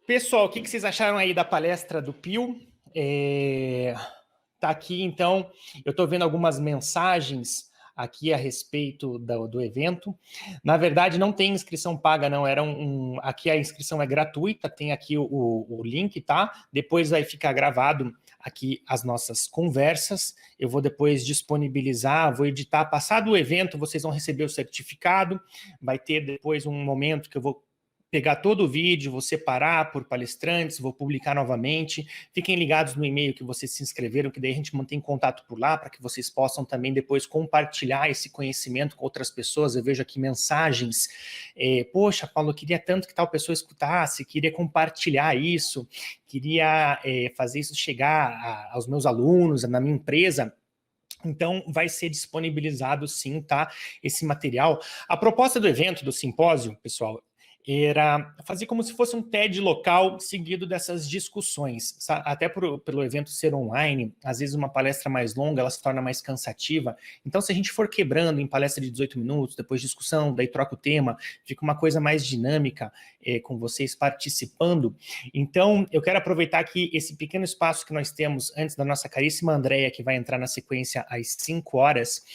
Pessoal, o que vocês acharam aí da palestra do Pio? Tá aqui, então, eu estou vendo algumas mensagens aqui a respeito do evento. Na verdade, não tem inscrição paga, não. Aqui a inscrição é gratuita, tem aqui o link, tá? Depois vai ficar gravado aqui as nossas conversas. Eu vou depois disponibilizar, vou editar. Passado o evento, vocês vão receber o certificado. Vai ter depois um momento que eu vou pegar todo o vídeo, vou separar por palestrantes, vou publicar novamente. Fiquem ligados no e-mail que vocês se inscreveram, que daí a gente mantém contato por lá, para que vocês possam também depois compartilhar esse conhecimento com outras pessoas. Eu vejo aqui mensagens, poxa, Paulo, eu queria tanto que tal pessoa escutasse, queria compartilhar isso, queria fazer isso chegar aos meus alunos, na minha empresa. Então, vai ser disponibilizado sim, tá? Esse material. A proposta do evento, do simpósio, pessoal, era fazer como se fosse um TED local seguido dessas discussões. Até pelo evento ser online, às vezes uma palestra mais longa, ela se torna mais cansativa. Então, se a gente for quebrando em palestra de 18 minutos, depois discussão, daí troca o tema, fica uma coisa mais dinâmica com vocês participando. Então, eu quero aproveitar aqui esse pequeno espaço que nós temos antes da nossa caríssima Andréia, que vai entrar na sequência às 5 horas,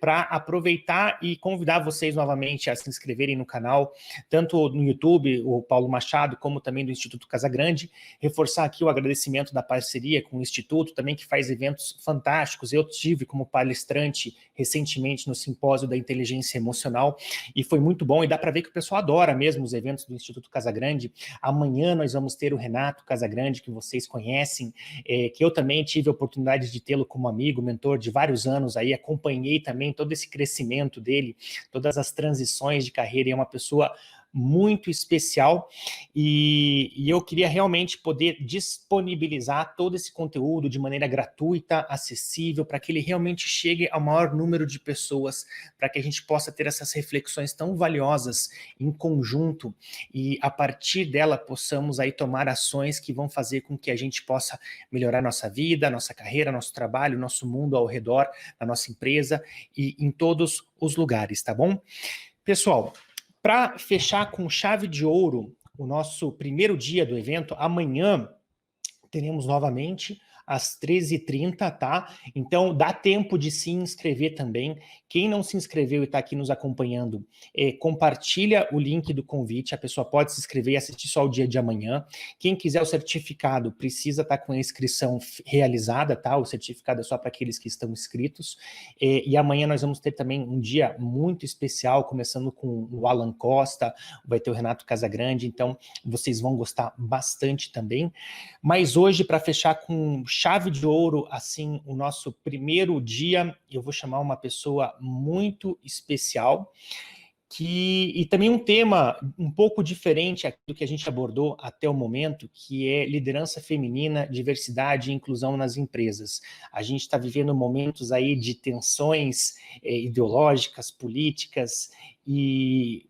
para aproveitar e convidar vocês novamente a se inscreverem no canal, tanto no YouTube, o Paulo Machado, como também do Instituto Casagrande. Reforçar aqui o agradecimento da parceria com o Instituto, também que faz eventos fantásticos. Eu tive como palestrante recentemente no Simpósio da Inteligência Emocional, e foi muito bom, e dá para ver que o pessoal adora mesmo os eventos do Instituto Casagrande. Amanhã nós vamos ter o Renato Casagrande, que vocês conhecem, que eu também tive a oportunidade de tê-lo como amigo, mentor de vários anos aí, acompanhei também todo esse crescimento dele, todas as transições de carreira, e é uma pessoa muito especial, e eu queria realmente poder disponibilizar todo esse conteúdo de maneira gratuita, acessível, para que ele realmente chegue ao maior número de pessoas, para que a gente possa ter essas reflexões tão valiosas em conjunto, e a partir dela possamos aí tomar ações que vão fazer com que a gente possa melhorar nossa vida, nossa carreira, nosso trabalho, nosso mundo ao redor, a nossa empresa e em todos os lugares, tá bom? Pessoal, para fechar com chave de ouro o nosso primeiro dia do evento, amanhã teremos novamente às 13h30, tá? Então, dá tempo de se inscrever também. Quem não se inscreveu e está aqui nos acompanhando, compartilha o link do convite, a pessoa pode se inscrever e assistir só o dia de amanhã. Quem quiser o certificado, precisa estar com a inscrição realizada, tá? O certificado é só para aqueles que estão inscritos. E amanhã nós vamos ter também um dia muito especial, começando com o Alan Costa, vai ter o Renato Casagrande, então vocês vão gostar bastante também. Mas hoje, para fechar com chave de ouro, assim, o nosso primeiro dia, eu vou chamar uma pessoa muito especial, e também um tema um pouco diferente do que a gente abordou até o momento, que é liderança feminina, diversidade e inclusão nas empresas. A gente está vivendo momentos aí de tensões ideológicas, políticas, e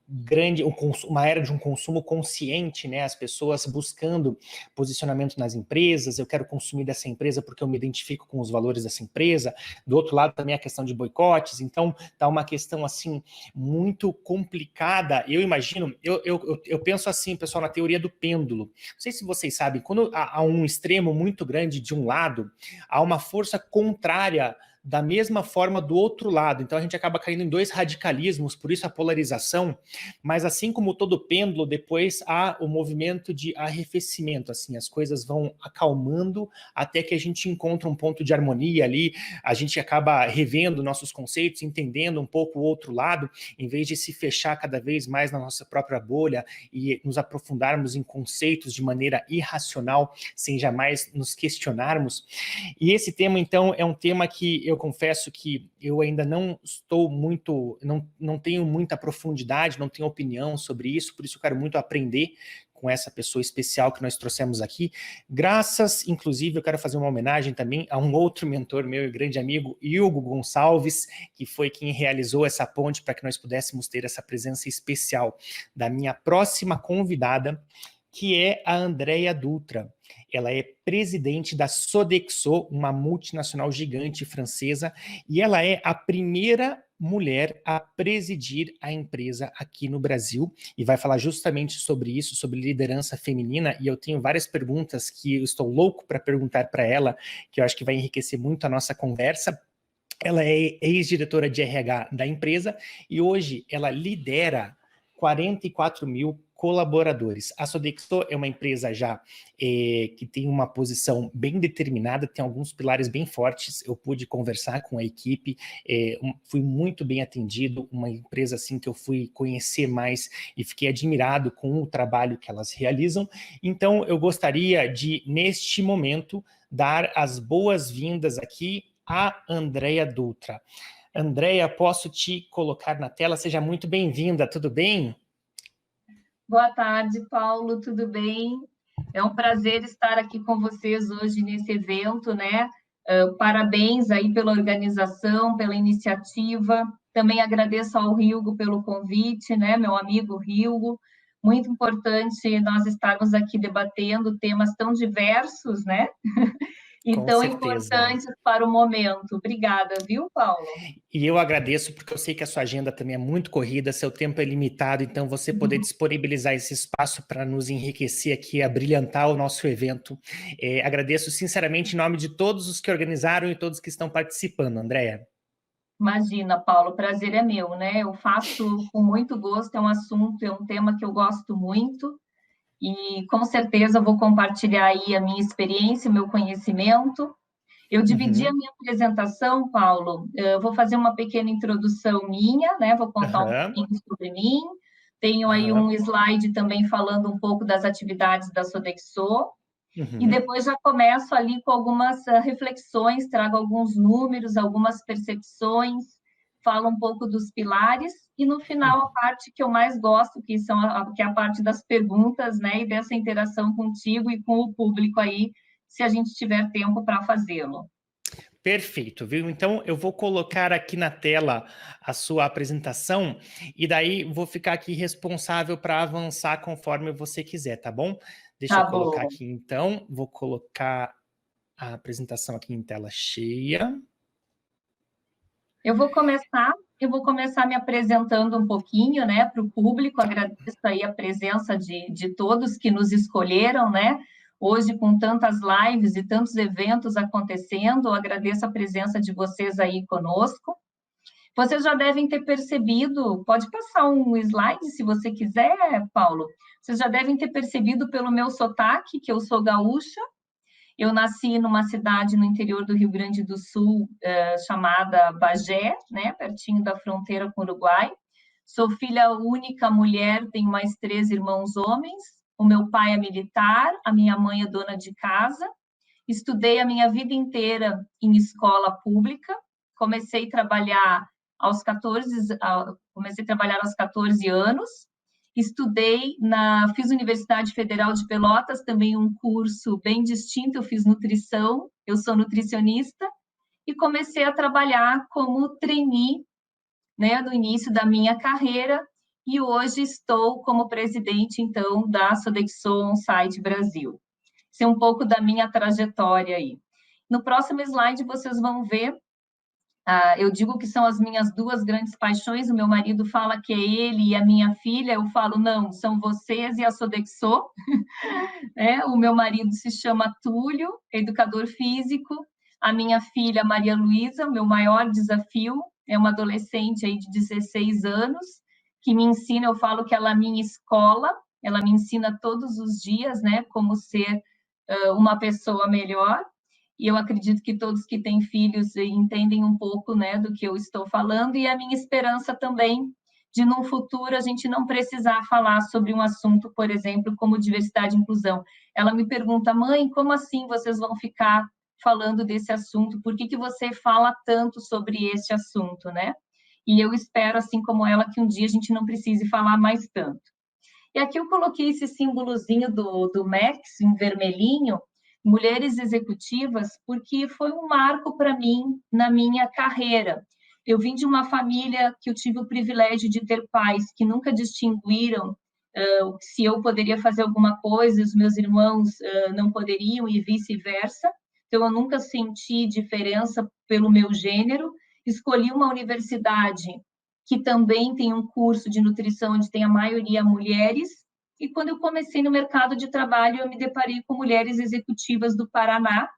uma era de um consumo consciente, né? As pessoas buscando posicionamento nas empresas. Eu quero consumir dessa empresa porque eu me identifico com os valores dessa empresa. Do outro lado também a questão de boicotes. Então tá uma questão assim muito complicada. Eu imagino, eu penso assim, pessoal, na teoria do pêndulo. Não sei se vocês sabem, quando há um extremo muito grande de um lado, há uma força contrária da mesma forma do outro lado. Então a gente acaba caindo em dois radicalismos, por isso a polarização, mas assim como todo pêndulo, depois há o movimento de arrefecimento, assim, as coisas vão acalmando até que a gente encontra um ponto de harmonia ali, a gente acaba revendo nossos conceitos, entendendo um pouco o outro lado, em vez de se fechar cada vez mais na nossa própria bolha e nos aprofundarmos em conceitos de maneira irracional, sem jamais nos questionarmos. E esse tema, então, é um tema que eu confesso que eu ainda não estou muito, não tenho muita profundidade, não tenho opinião sobre isso, por isso eu quero muito aprender com essa pessoa especial que nós trouxemos aqui. Graças, inclusive, eu quero fazer uma homenagem também a um outro mentor meu e grande amigo, Hugo Gonçalves, que foi quem realizou essa ponte para que nós pudéssemos ter essa presença especial da minha próxima convidada, que é a Andréia Dutra. Ela é presidente da Sodexo, uma multinacional gigante francesa, e ela é a primeira mulher a presidir a empresa aqui no Brasil e vai falar justamente sobre isso, sobre liderança feminina, e eu tenho várias perguntas que eu estou louco para perguntar para ela, que eu acho que vai enriquecer muito a nossa conversa. Ela é ex-diretora de RH da empresa e hoje ela lidera 44 mil colaboradores. A Sodexo é uma empresa já que tem uma posição bem determinada, tem alguns pilares bem fortes. Eu pude conversar com a equipe, fui muito bem atendido, uma empresa assim que eu fui conhecer mais e fiquei admirado com o trabalho que elas realizam. Então, eu gostaria de, neste momento, dar as boas-vindas aqui a Andréia Dutra. Andréia, posso te colocar na tela? Seja muito bem-vinda, tudo bem? Boa tarde, Paulo, tudo bem? É um prazer estar aqui com vocês hoje nesse evento, né? Parabéns aí pela organização, pela iniciativa. Também agradeço ao Rilgo pelo convite, né? Meu amigo Rilgo. Muito importante nós estarmos aqui debatendo temas tão diversos, né? E Com tão certeza. importantes para o momento. Obrigada, viu, Paulo? E eu agradeço, porque eu sei que a sua agenda também é muito corrida, seu tempo é limitado, então você poder disponibilizar esse espaço para nos enriquecer aqui, a brilhantar o nosso evento. Agradeço sinceramente em nome de todos os que organizaram e todos que estão participando, Andréia. Imagina, Paulo, o prazer é meu, né? Eu faço com muito gosto, é um assunto, é um tema que eu gosto muito, e com certeza vou compartilhar aí a minha experiência, o meu conhecimento. Eu dividi a minha apresentação, Paulo, eu vou fazer uma pequena introdução minha, né? Vou contar um Aham, pouquinho sobre mim. Tenho aí aham, um slide também falando um pouco das atividades da Sodexo, e uhum. depois já começo ali com algumas reflexões, trago alguns números, algumas percepções, falo um pouco dos pilares, e no final a parte que eu mais gosto, que é a parte das perguntas, né, e dessa interação contigo e com o público aí, se a gente tiver tempo para fazê-lo. Perfeito, viu? Então eu vou colocar aqui na tela a sua apresentação e daí vou ficar aqui responsável para avançar conforme você quiser, tá bom? Deixa Tá eu colocar bom. aqui então, vou colocar a apresentação aqui em tela cheia. Eu vou começar, eu vou começar me apresentando um pouquinho, né, para o público. Agradeço aí a presença de todos que nos escolheram, né? Hoje, com tantas lives e tantos eventos acontecendo, eu agradeço a presença de vocês aí conosco. Vocês já devem ter percebido, pode passar um slide se você quiser, Paulo. Vocês já devem ter percebido pelo meu sotaque que eu sou gaúcha. Eu nasci numa cidade no interior do Rio Grande do Sul, chamada Bagé, né, pertinho da fronteira com o Uruguai. Sou filha única mulher, tenho mais 3 irmãos homens. O meu pai é militar, a minha mãe é dona de casa. Estudei a minha vida inteira em escola pública. Comecei a trabalhar comecei a trabalhar aos 14 anos. Fiz Universidade Federal de Pelotas, também um curso bem distinto, eu fiz nutrição, eu sou nutricionista, e comecei a trabalhar como trainee, né, no início da minha carreira, e hoje estou como presidente, então, da Sodexo On-Site Brasil. Isso é um pouco da minha trajetória aí. No próximo slide, vocês vão ver, eu digo que são as minhas 2 grandes paixões, o meu marido fala que é ele e a minha filha, eu falo, não, são vocês e a Sodexo. Né? O meu marido se chama Túlio, educador físico, a minha filha Maria Luísa, o meu maior desafio é uma adolescente aí de 16 anos, que me ensina, eu falo que ela é a minha escola, ela me ensina todos os dias, né, como ser uma pessoa melhor, e eu acredito que todos que têm filhos entendem um pouco, né, do que eu estou falando, e a minha esperança também de, no futuro, a gente não precisar falar sobre um assunto, por exemplo, como diversidade e inclusão. Ela me pergunta, mãe, como assim vocês vão ficar falando desse assunto? Por que você fala tanto sobre esse assunto, né? E eu espero, assim como ela, que um dia a gente não precise falar mais tanto. E aqui eu coloquei esse símbolozinho do MEX, em vermelhinho, Mulheres Executivas, porque foi um marco para mim na minha carreira. Eu vim de uma família que eu tive o privilégio de ter pais que nunca distinguiram se eu poderia fazer alguma coisa, os meus irmãos não poderiam e vice-versa. Então, eu nunca senti diferença pelo meu gênero. escolhi uma universidade que também tem um curso de nutrição onde tem a maioria mulheres, e quando eu comecei no mercado de trabalho, eu me deparei com mulheres executivas do Paraná,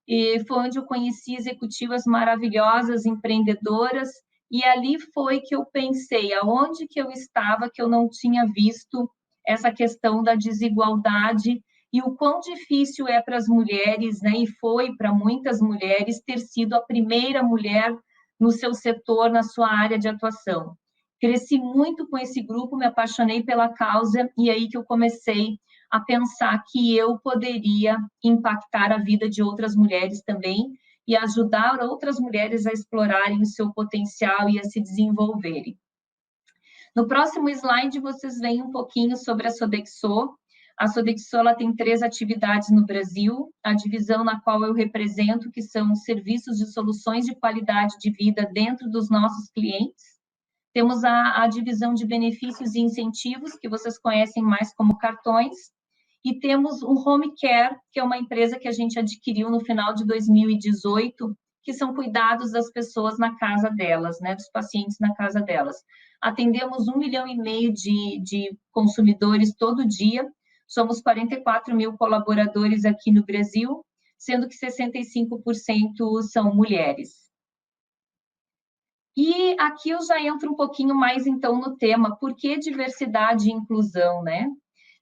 e foi onde eu conheci executivas maravilhosas, empreendedoras, e ali foi que eu pensei aonde que eu estava, que eu não tinha visto essa questão da desigualdade e o quão difícil é para as mulheres, né? E foi para muitas mulheres ter sido a primeira mulher no seu setor, na sua área de atuação. Cresci muito com esse grupo, me apaixonei pela causa e aí que eu comecei a pensar que eu poderia impactar a vida de outras mulheres também e ajudar outras mulheres a explorarem o seu potencial e a se desenvolverem. No próximo slide, vocês veem um pouquinho sobre a Sodexo. A Sodexo ela tem 3 atividades no Brasil, a divisão na qual eu represento, que são serviços de soluções de qualidade de vida dentro dos nossos clientes. Temos a divisão de benefícios e incentivos, que vocês conhecem mais como cartões, e temos o Home Care, que é uma empresa que a gente adquiriu no final de 2018, que são cuidados das pessoas na casa delas, né, dos pacientes na casa delas. Atendemos 1,5 milhão de consumidores todo dia, somos 44 mil colaboradores aqui no Brasil, sendo que 65% são mulheres. E aqui eu já entro um pouquinho mais, então, no tema, por que diversidade e inclusão, né?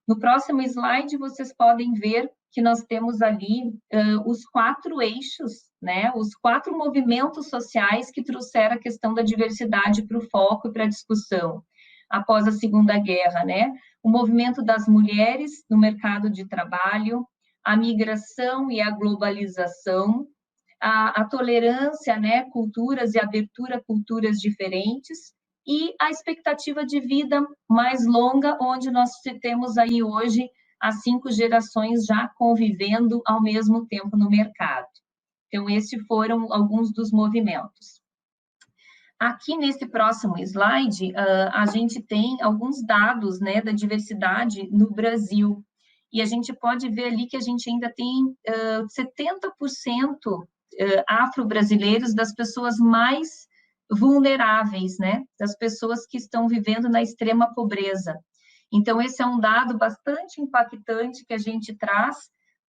No próximo slide, vocês podem ver que nós temos ali os 4 eixos, né? Os 4 movimentos sociais que trouxeram a questão da diversidade para o foco e para a discussão após a Segunda Guerra, né? O movimento das mulheres no mercado de trabalho, a migração e a globalização, a tolerância, né? Culturas e abertura a culturas diferentes, e a expectativa de vida mais longa, onde nós temos aí hoje as 5 gerações já convivendo ao mesmo tempo no mercado. Então, esses foram alguns dos movimentos. Aqui nesse próximo slide, a gente tem alguns dados, né, da diversidade no Brasil, e a gente pode ver ali que a gente ainda tem 70% afro-brasileiros, das pessoas mais vulneráveis, né? Das pessoas que estão vivendo na extrema pobreza. Então, esse é um dado bastante impactante que a gente traz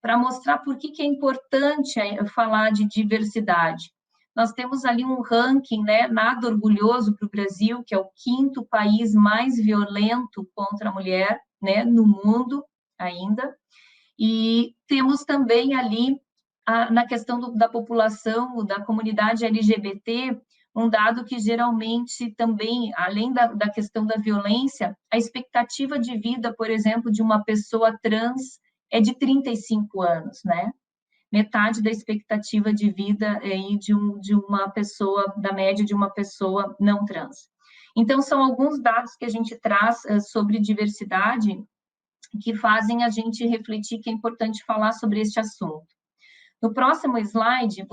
para mostrar por que é importante falar de diversidade. Nós temos ali um ranking, né, nada orgulhoso para o Brasil, que é o 5º país mais violento contra a mulher, né, no mundo ainda. E temos também ali, na questão da população, da comunidade LGBT, um dado que geralmente também, além da questão da violência, a expectativa de vida, por exemplo, de uma pessoa trans é de 35 anos, né? Metade da expectativa de vida de uma pessoa, da média de uma pessoa não trans. Então, são alguns dados que a gente traz sobre diversidade que fazem a gente refletir que é importante falar sobre este assunto. No próximo slide,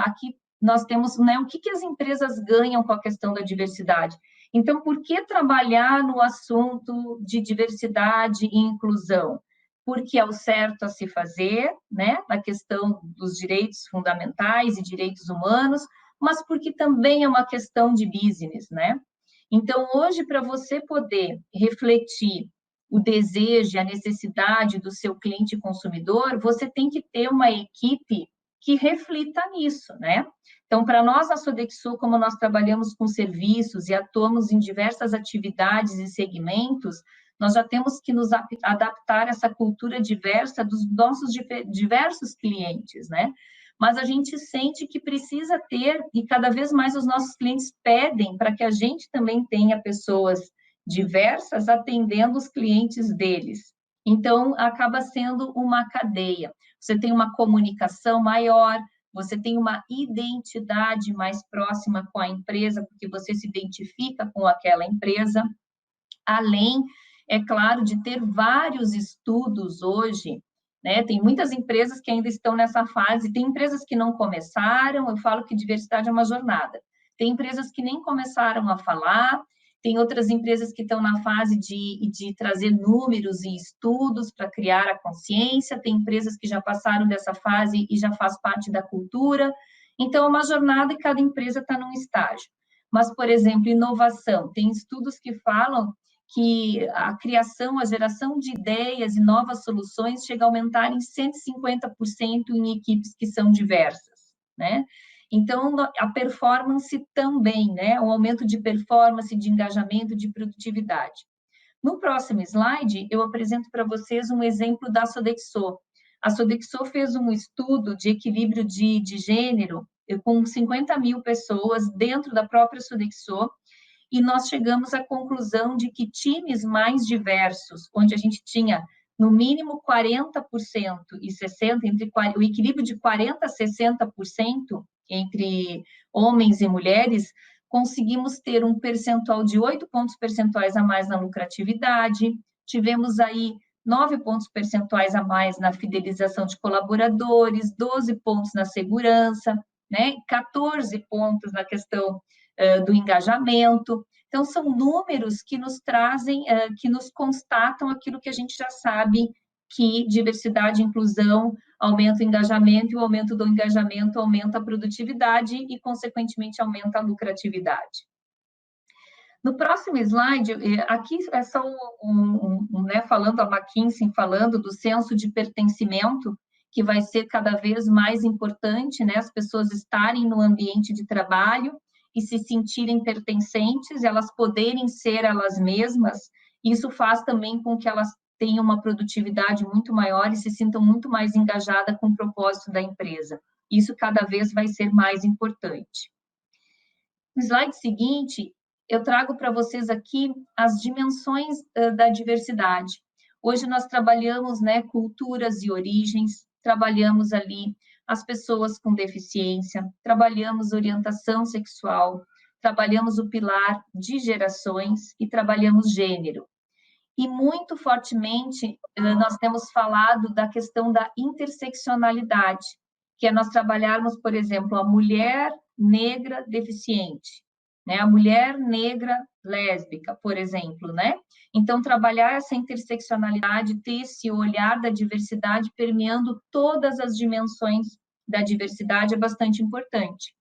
aqui nós temos, né, o que as empresas ganham com a questão da diversidade. Então, por que trabalhar no assunto de diversidade e inclusão? Porque é o certo a se fazer, né, na questão dos direitos fundamentais e direitos humanos, mas porque também é uma questão de business, né? Então, hoje, para você poder refletir o desejo, a necessidade do seu cliente consumidor, você tem que ter uma equipe que reflita nisso, né? Então, para nós, na Sodexo, como nós trabalhamos com serviços e atuamos em diversas atividades e segmentos, nós já temos que nos adaptar a essa cultura diversa dos nossos diversos clientes, né? Mas a gente sente que precisa ter, e cada vez mais os nossos clientes pedem para que a gente também tenha pessoas diversas atendendo os clientes deles. Então, acaba sendo uma cadeia. Você tem uma comunicação maior, você tem uma identidade mais próxima com a empresa, porque você se identifica com aquela empresa, além, é claro, de ter vários estudos hoje, né? Tem muitas empresas que ainda estão nessa fase, tem empresas que não começaram, eu falo que diversidade é uma jornada. Tem empresas que nem começaram a falar, tem outras empresas que estão na fase de trazer números e estudos para criar a consciência, tem empresas que já passaram dessa fase e já faz parte da cultura, Então, é uma jornada e cada empresa está num estágio. Mas, por exemplo, inovação, tem estudos que falam que a criação, a geração de ideias e novas soluções chega a aumentar em 150% em equipes que são diversas, né? Então, a performance também, né? O aumento de performance, de engajamento, de produtividade. No próximo slide, eu apresento para vocês um exemplo da Sodexo. A Sodexo fez um estudo de equilíbrio de gênero com 50 mil pessoas dentro da própria Sodexo, e nós chegamos à conclusão de que times mais diversos, onde a gente tinha no mínimo 40% e 60%, o equilíbrio de 40% a 60% entre homens e mulheres, conseguimos ter um percentual de 8 pontos percentuais a mais na lucratividade, tivemos aí 9 pontos percentuais a mais na fidelização de colaboradores, 12 pontos na segurança, né? 14 pontos na questão do engajamento. Então, são números que nos trazem, que nos constatam aquilo que a gente já sabe, que diversidade e inclusão aumenta o engajamento, e o aumento do engajamento aumenta a produtividade e, consequentemente, aumenta a lucratividade. No próximo slide, aqui é só né, falando a McKinsey, falando do senso de pertencimento, que vai ser cada vez mais importante, né, as pessoas estarem no ambiente de trabalho e se sentirem pertencentes, elas poderem ser elas mesmas. Isso faz também com que elas tenham uma produtividade muito maior e se sintam muito mais engajadas com o propósito da empresa. Isso cada vez vai ser mais importante. No slide seguinte, eu trago para vocês aqui as dimensões da diversidade. Hoje nós trabalhamos, né, culturas e origens, trabalhamos ali as pessoas com deficiência, trabalhamos orientação sexual, trabalhamos o pilar de gerações e trabalhamos gênero. E muito fortemente nós temos falado da questão da interseccionalidade, que é nós trabalharmos, por exemplo, a mulher negra deficiente, né? A mulher negra lésbica, por exemplo, né? Então, trabalhar essa interseccionalidade, ter esse olhar da diversidade permeando todas as dimensões da diversidade é bastante importante.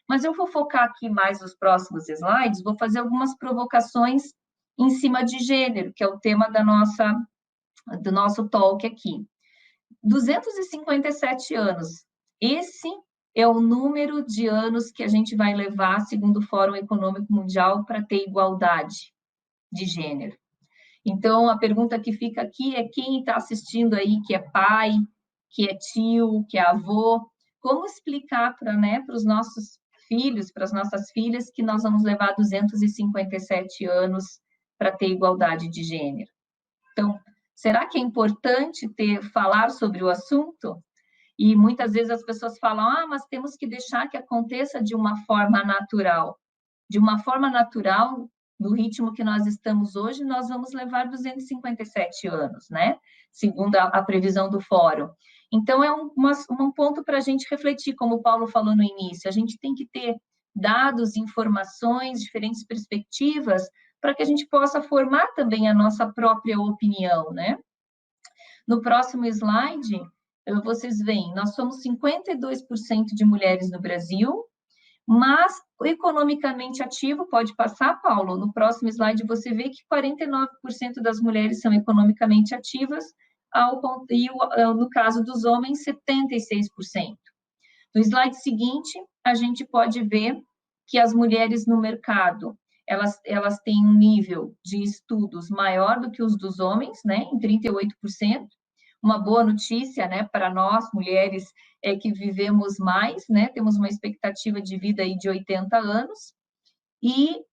Mas eu vou focar aqui mais nos próximos slides, vou fazer algumas provocações em cima de gênero, que é o tema do nosso talk aqui. 257 anos. Esse é o número de anos que a gente vai levar, segundo o Fórum Econômico Mundial, para ter igualdade de gênero. Então, a pergunta que fica aqui é quem está assistindo aí, que é pai, que é tio, que é avô, como explicar para, né, os nossos filhos, para as nossas filhas, que nós vamos levar 257 anos para ter igualdade de gênero? Então, será que é importante falar sobre o assunto? E muitas vezes as pessoas falam, mas temos que deixar que aconteça de uma forma natural. De uma forma natural, no ritmo que nós estamos hoje, nós vamos levar 257 anos, né? Segundo a previsão do fórum. Então, é um ponto para a gente refletir, como o Paulo falou no início, a gente tem que ter dados, informações, diferentes perspectivas, para que a gente possa formar também a nossa própria opinião, né? No próximo slide, vocês veem, nós somos 52% de mulheres no Brasil, mas economicamente ativo, pode passar, Paulo, no próximo slide você vê que 49% das mulheres são economicamente ativas, e no caso dos homens, 76%. No slide seguinte, a gente pode ver que as mulheres no mercado, elas têm um nível de estudos maior do que os dos homens, né, em 38%. Uma boa notícia, né, para nós, mulheres, é que vivemos mais, né, temos uma expectativa de vida aí de 80 anos,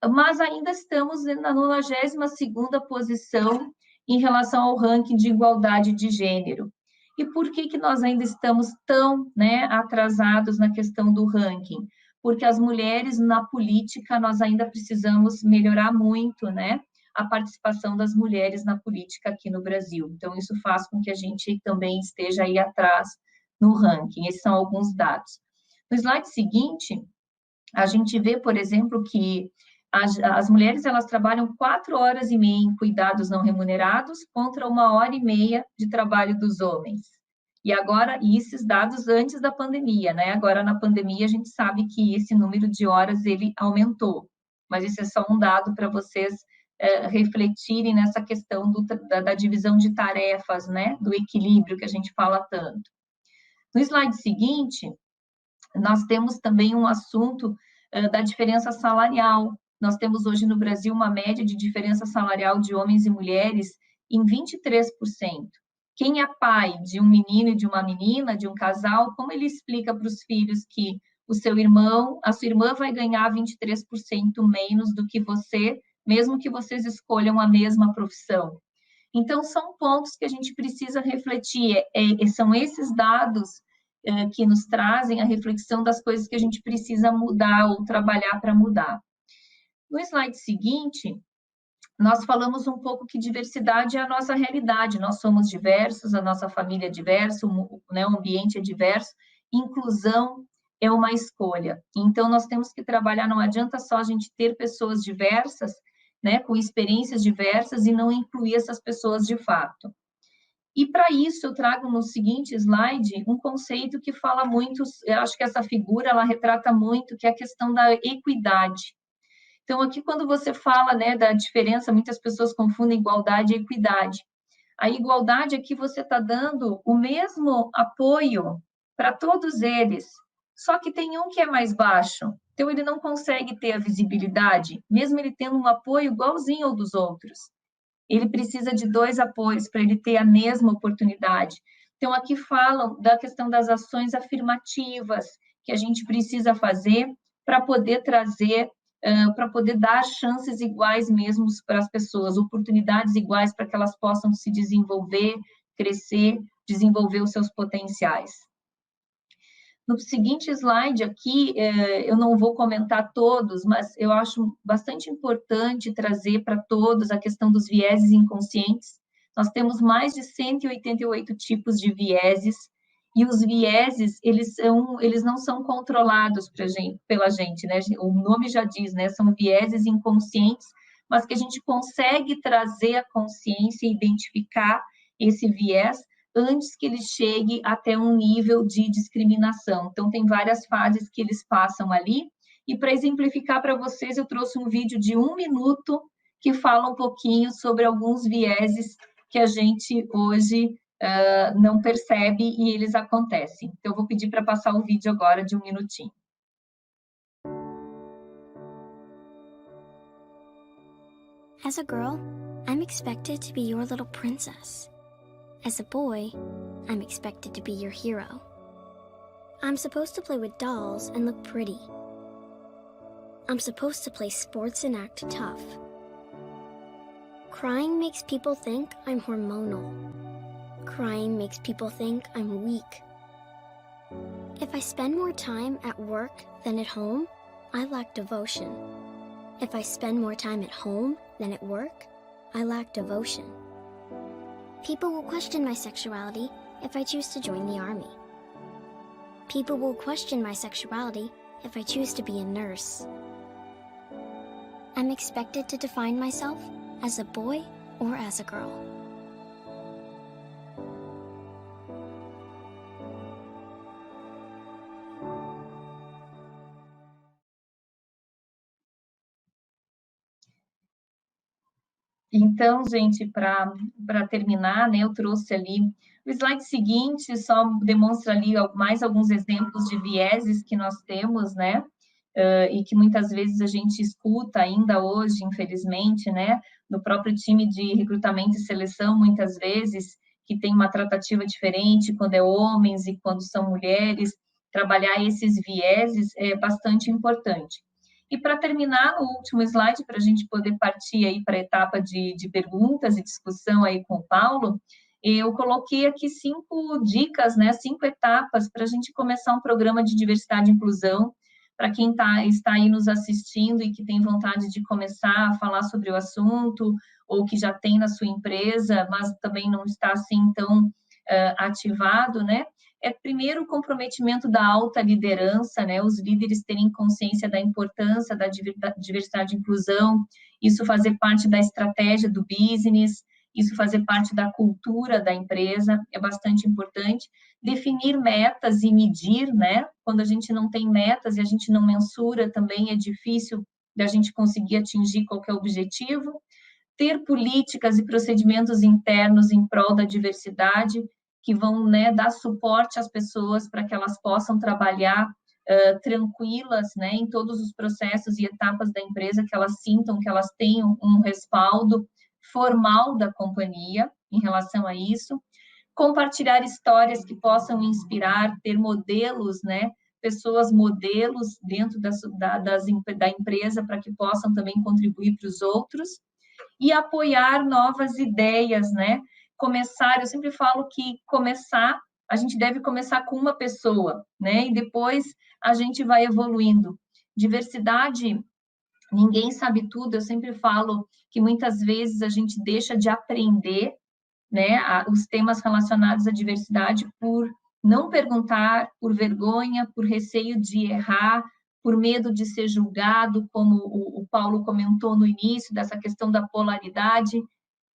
mas ainda estamos na 92ª posição em relação ao ranking de igualdade de gênero. E por que nós ainda estamos tão, né, atrasados na questão do ranking? Porque as mulheres na política, nós ainda precisamos melhorar muito, né, a participação das mulheres na política aqui no Brasil. Então, isso faz com que a gente também esteja aí atrás no ranking. Esses são alguns dados. No slide seguinte, a gente vê, por exemplo, que as mulheres, elas trabalham 4 horas e meia em cuidados não remunerados contra 1 hora e meia de trabalho dos homens. E agora, e esses dados antes da pandemia, né? Agora, na pandemia, a gente sabe que esse número de horas, ele aumentou. Mas isso é só um dado para vocês refletirem nessa questão da divisão de tarefas, né? Do equilíbrio que a gente fala tanto. No slide seguinte, nós temos também um assunto da diferença salarial. Nós temos hoje no Brasil uma média de diferença salarial de homens e mulheres em 23%. Quem é pai de um menino e de uma menina, de um casal, como ele explica para os filhos que o seu irmão, a sua irmã vai ganhar 23% menos do que você, mesmo que vocês escolham a mesma profissão? Então, são pontos que a gente precisa refletir, são esses dados que nos trazem a reflexão das coisas que a gente precisa mudar ou trabalhar para mudar. No slide seguinte, nós falamos um pouco que diversidade é a nossa realidade, nós somos diversos, a nossa família é diversa, né, o ambiente é diverso, inclusão é uma escolha. Então, nós temos que trabalhar, não adianta só a gente ter pessoas diversas, né, com experiências diversas e não incluir essas pessoas de fato. E para isso eu trago no seguinte slide um conceito que fala muito, eu acho que essa figura ela retrata muito, que é a questão da equidade. Então aqui quando você fala, né, da diferença, muitas pessoas confundem igualdade e equidade. A igualdade é que você está dando o mesmo apoio para todos eles, só que tem um que é mais baixo, então ele não consegue ter a visibilidade, mesmo ele tendo um apoio igualzinho ao dos outros. Ele precisa de 2 apoios para ele ter a mesma oportunidade. Então, aqui falam da questão das ações afirmativas que a gente precisa fazer para poder trazer, para poder dar chances iguais mesmo para as pessoas, oportunidades iguais para que elas possam se desenvolver, crescer, desenvolver os seus potenciais. No seguinte slide aqui, eu não vou comentar todos, mas eu acho bastante importante trazer para todos a questão dos vieses inconscientes. Nós temos mais de 188 tipos de vieses, e os vieses, eles não são controlados pela gente, né? O nome já diz, né? São vieses inconscientes, mas que a gente consegue trazer a consciência e identificar esse viés antes que ele chegue até um nível de discriminação. Então, tem várias fases que eles passam ali. E para exemplificar para vocês, eu trouxe um vídeo de 1 minuto que fala um pouquinho sobre alguns vieses que a gente hoje não percebe e eles acontecem. Então, eu vou pedir para passar o vídeo agora de 1 minutinho. As a girl, I'm expected to be your little princess. As a boy, I'm expected to be your hero. I'm supposed to play with dolls and look pretty. I'm supposed to play sports and act tough. Crying makes people think I'm hormonal. Crying makes people think I'm weak. If I spend more time at work than at home, I lack devotion. If I spend more time at home than at work, I lack devotion. People will question my sexuality if I choose to join the army. People will question my sexuality if I choose to be a nurse. I'm expected to define myself as a boy or as a girl. Então, gente, para terminar, né, eu trouxe ali o slide seguinte, só demonstra ali mais alguns exemplos de vieses que nós temos, né, e que muitas vezes a gente escuta ainda hoje, infelizmente, né, no próprio time de recrutamento e seleção, muitas vezes, que tem uma tratativa diferente quando é homens e quando são mulheres, trabalhar esses vieses é bastante importante. E para terminar, no último slide, para a gente poder partir aí para a etapa de perguntas e discussão aí com o Paulo, eu coloquei aqui 5 dicas, né, 5 etapas para a gente começar um programa de diversidade e inclusão, para quem está aí nos assistindo e que tem vontade de começar a falar sobre o assunto, ou que já tem na sua empresa, mas também não está assim tão ativado, né? É primeiro o comprometimento da alta liderança, né? Os líderes terem consciência da importância da diversidade e inclusão, isso fazer parte da estratégia do business, isso fazer parte da cultura da empresa é bastante importante. Definir metas e medir, né? Quando a gente não tem metas e a gente não mensura, também é difícil da gente conseguir atingir qualquer objetivo. Ter políticas e procedimentos internos em prol da diversidade, que vão, né, dar suporte às pessoas para que elas possam trabalhar tranquilas, né, em todos os processos e etapas da empresa, que elas sintam que elas tenham um respaldo formal da companhia em relação a isso. Compartilhar histórias que possam inspirar, ter modelos, né, pessoas modelos dentro da empresa para que possam também contribuir para os outros. E apoiar novas ideias, né? Começar, eu sempre falo que a gente deve começar com uma pessoa, né? E depois a gente vai evoluindo. Diversidade, ninguém sabe tudo, eu sempre falo que muitas vezes a gente deixa de aprender, né, os temas relacionados à diversidade por não perguntar, por vergonha, por receio de errar, por medo de ser julgado, como o Paulo comentou no início, dessa questão da polaridade,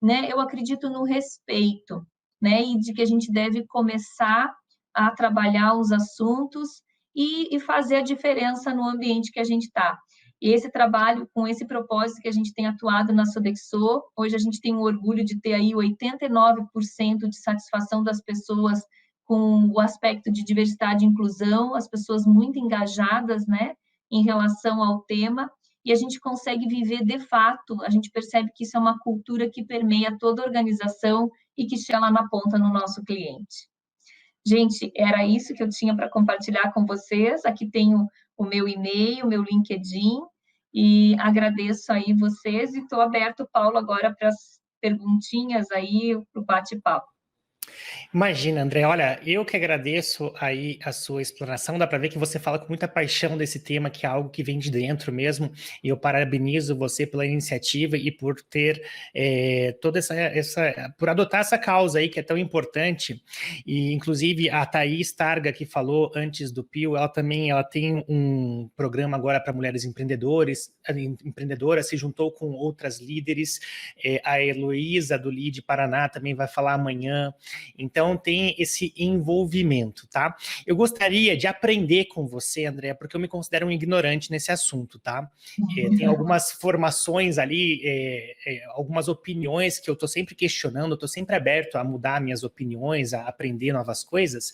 né? Eu acredito no respeito, né? E de que a gente deve começar a trabalhar os assuntos e fazer a diferença no ambiente que a gente está. E esse trabalho, com esse propósito que a gente tem atuado na Sodexo, hoje a gente tem o orgulho de ter aí 89% de satisfação das pessoas com o aspecto de diversidade e inclusão, as pessoas muito engajadas, né, em relação ao tema, e a gente consegue viver de fato, a gente percebe que isso é uma cultura que permeia toda a organização e que chega lá na ponta no nosso cliente. Gente, era isso que eu tinha para compartilhar com vocês. Aqui tenho o meu e-mail, o meu LinkedIn, e agradeço aí vocês, e estou aberto, Paulo, agora para as perguntinhas aí, para o bate-papo. Imagina, André, olha, eu que agradeço aí a sua explanação, dá para ver que você fala com muita paixão desse tema, que é algo que vem de dentro mesmo, e eu parabenizo você pela iniciativa e por ter toda por adotar essa causa aí que é tão importante, e inclusive a Thaís Targa, que falou antes do Pio, ela tem um programa agora para mulheres empreendedoras, se juntou com outras líderes, a Heloísa do LID Paraná também vai falar amanhã. Então, tem esse envolvimento, tá? Eu gostaria de aprender com você, André, porque eu me considero um ignorante nesse assunto, tá? Tem algumas formações ali, algumas opiniões que eu estou sempre questionando, eu estou sempre aberto a mudar minhas opiniões, a aprender novas coisas.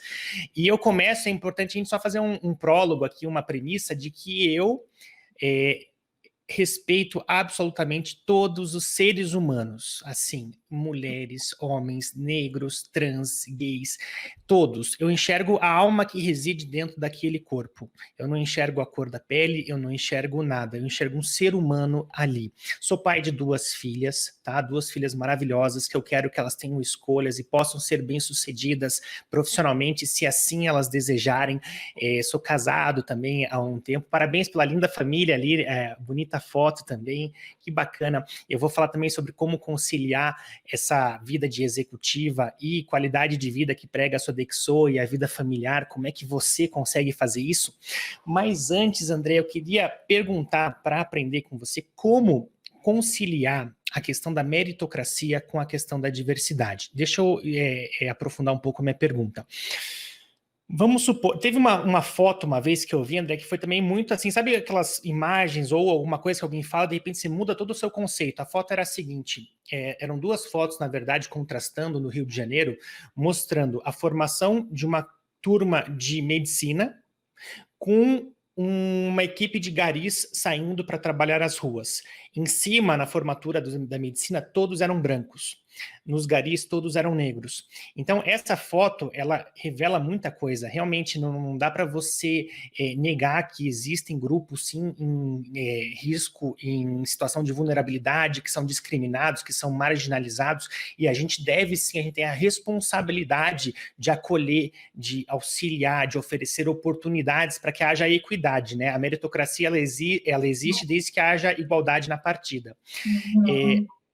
E eu começo, é importante a gente só fazer um prólogo aqui, uma premissa de que eu respeito absolutamente todos os seres humanos, assim, mulheres, homens, negros, trans, gays, todos. Eu enxergo a alma que reside dentro daquele corpo. Eu não enxergo a cor da pele, eu não enxergo nada. Eu enxergo um ser humano ali. Sou pai de 2 filhas, tá? 2 filhas maravilhosas que eu quero que elas tenham escolhas e possam ser bem-sucedidas profissionalmente, se assim elas desejarem. Sou casado também há um tempo. Parabéns pela linda família ali, bonita foto também, que bacana. Eu vou falar também sobre como conciliar essa vida de executiva e qualidade de vida que prega a Sodexo e a vida familiar, como é que você consegue fazer isso? Mas antes, André, eu queria perguntar, para aprender com você, como conciliar a questão da meritocracia com a questão da diversidade. Deixa eu aprofundar um pouco a minha pergunta. Vamos supor, teve uma foto uma vez que eu vi, André, que foi também muito assim, sabe aquelas imagens ou alguma coisa que alguém fala, de repente você muda todo o seu conceito. A foto era a seguinte, eram 2 fotos, na verdade, contrastando no Rio de Janeiro, mostrando a formação de uma turma de medicina com uma equipe de garis saindo para trabalhar as ruas. Em cima, na formatura da medicina, todos eram brancos. Nos garis, todos eram negros. Então, essa foto, ela revela muita coisa. Realmente, não dá para você negar que existem grupos, sim, em risco, em situação de vulnerabilidade, que são discriminados, que são marginalizados, e a gente deve, sim, a gente tem a responsabilidade de acolher, de auxiliar, de oferecer oportunidades para que haja equidade, né? A meritocracia, ela existe desde que haja igualdade na partida.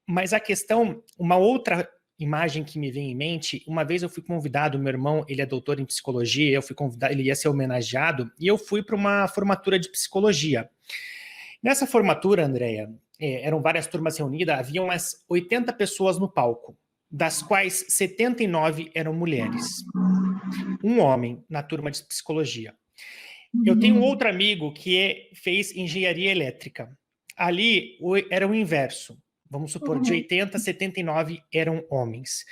Mas a questão, uma outra imagem que me vem em mente, uma vez eu fui convidado, meu irmão, ele é doutor em psicologia, eu fui convidado, ele ia ser homenageado, e eu fui para uma formatura de psicologia. Nessa formatura, Andréia, eram várias turmas reunidas, havia umas 80 pessoas no palco, das quais 79 eram mulheres. Um homem na turma de psicologia. Eu tenho outro amigo que fez engenharia elétrica. Ali era o inverso. Vamos supor, de 80 a 79 eram homens.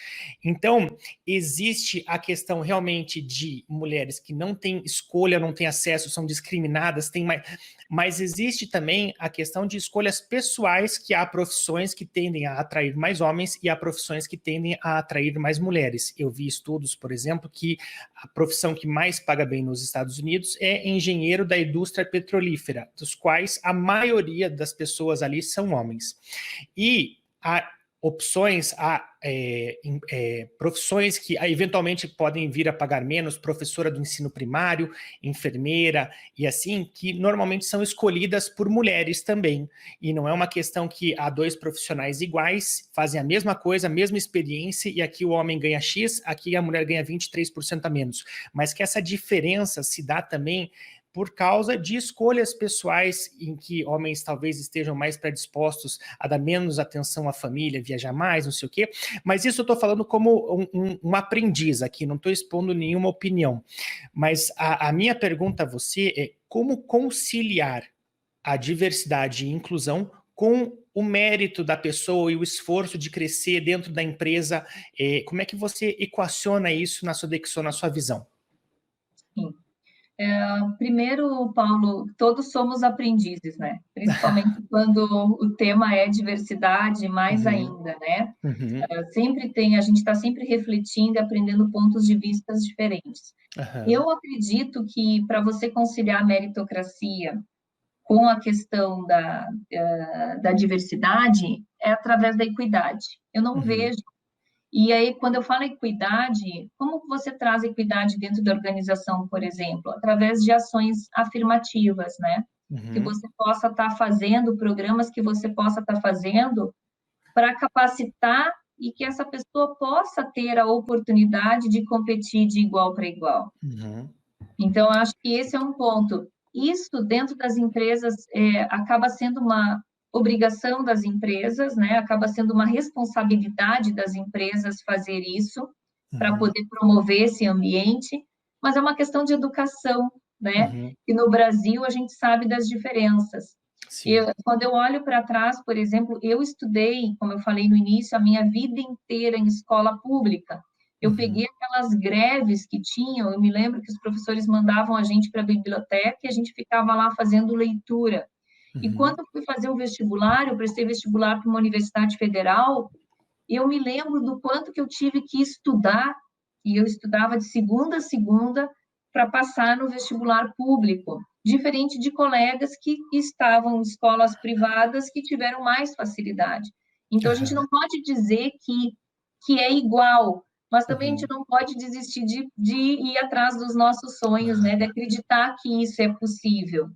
Então, existe a questão realmente de mulheres que não têm escolha, não têm acesso, são discriminadas, mas existe também a questão de escolhas pessoais, que há profissões que tendem a atrair mais homens e há profissões que tendem a atrair mais mulheres. Eu vi estudos, por exemplo, que a profissão que mais paga bem nos Estados Unidos é engenheiro da indústria petrolífera, dos quais a maioria das pessoas ali são homens. E há opções, há profissões que eventualmente podem vir a pagar menos, professora do ensino primário, enfermeira e assim, que normalmente são escolhidas por mulheres também. E não é uma questão que há dois profissionais iguais, fazem a mesma coisa, a mesma experiência, e aqui o homem ganha X, aqui a mulher ganha 23% a menos. Mas que essa diferença se dá também por causa de escolhas pessoais em que homens talvez estejam mais predispostos a dar menos atenção à família, viajar mais, não sei o quê. Mas isso eu estou falando como um aprendiz aqui, não estou expondo nenhuma opinião. Mas a minha pergunta a você é como conciliar a diversidade e inclusão com o mérito da pessoa e o esforço de crescer dentro da empresa. Como é que você equaciona isso na sua visão? Sim. Primeiro, Paulo, todos somos aprendizes, né? Principalmente quando o tema é diversidade, mais ainda, né? A gente está sempre refletindo e aprendendo pontos de vista diferentes. Eu acredito que para você conciliar a meritocracia com a questão da diversidade é através da equidade. Eu não vejo. E aí, quando eu falo equidade, como você traz equidade dentro da organização, por exemplo? Através de ações afirmativas, né? Que você possa estar fazendo, programas que você possa estar fazendo para capacitar e que essa pessoa possa ter a oportunidade de competir de igual para igual. Então, acho que esse é um ponto. Isso, dentro das empresas, acaba sendo uma obrigação das empresas, né? Acaba sendo uma responsabilidade das empresas fazer isso, para poder promover esse ambiente, mas é uma questão de educação, né? E no Brasil, a gente sabe das diferenças. Quando eu olho para trás, por exemplo, eu estudei, como eu falei no início, a minha vida inteira em escola pública. Eu peguei aquelas greves que tinham, eu me lembro que os professores mandavam a gente para a biblioteca e a gente ficava lá fazendo leitura. E quando eu fui fazer o vestibular, eu prestei vestibular para uma universidade federal, e eu me lembro do quanto que eu tive que estudar, e eu estudava de segunda a segunda para passar no vestibular público, diferente de colegas que estavam em escolas privadas que tiveram mais facilidade. Então, a gente não pode dizer que é igual, mas também a gente não pode desistir de ir atrás dos nossos sonhos, né? De acreditar que isso é possível.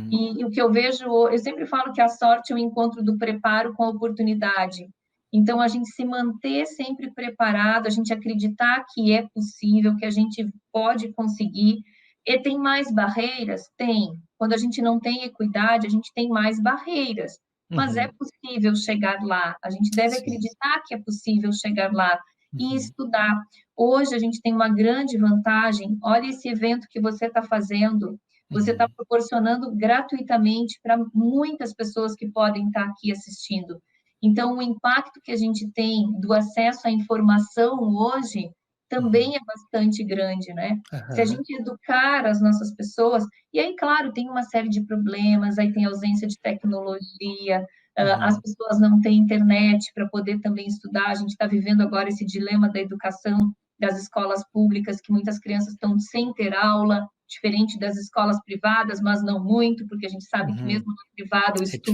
E o que eu vejo, eu sempre falo que a sorte é o encontro do preparo com a oportunidade. Então, a gente se manter sempre preparado, a gente acreditar que é possível, que a gente pode conseguir. E tem mais barreiras? Tem. Quando a gente não tem equidade, a gente tem mais barreiras. Mas é possível chegar lá. A gente deve acreditar que é possível chegar lá e estudar. Hoje, a gente tem uma grande vantagem. Olha esse evento que você está fazendo. Você está proporcionando gratuitamente para muitas pessoas que podem estar aqui assistindo. Então, o impacto que a gente tem do acesso à informação hoje também é bastante grande, né? Se a gente educar as nossas pessoas, e aí, claro, tem uma série de problemas, aí tem ausência de tecnologia, as pessoas não têm internet para poder também estudar, a gente está vivendo agora esse dilema da educação das escolas públicas, que muitas crianças estão sem ter aula, diferente das escolas privadas, mas não muito, porque a gente sabe que mesmo na privada o estudo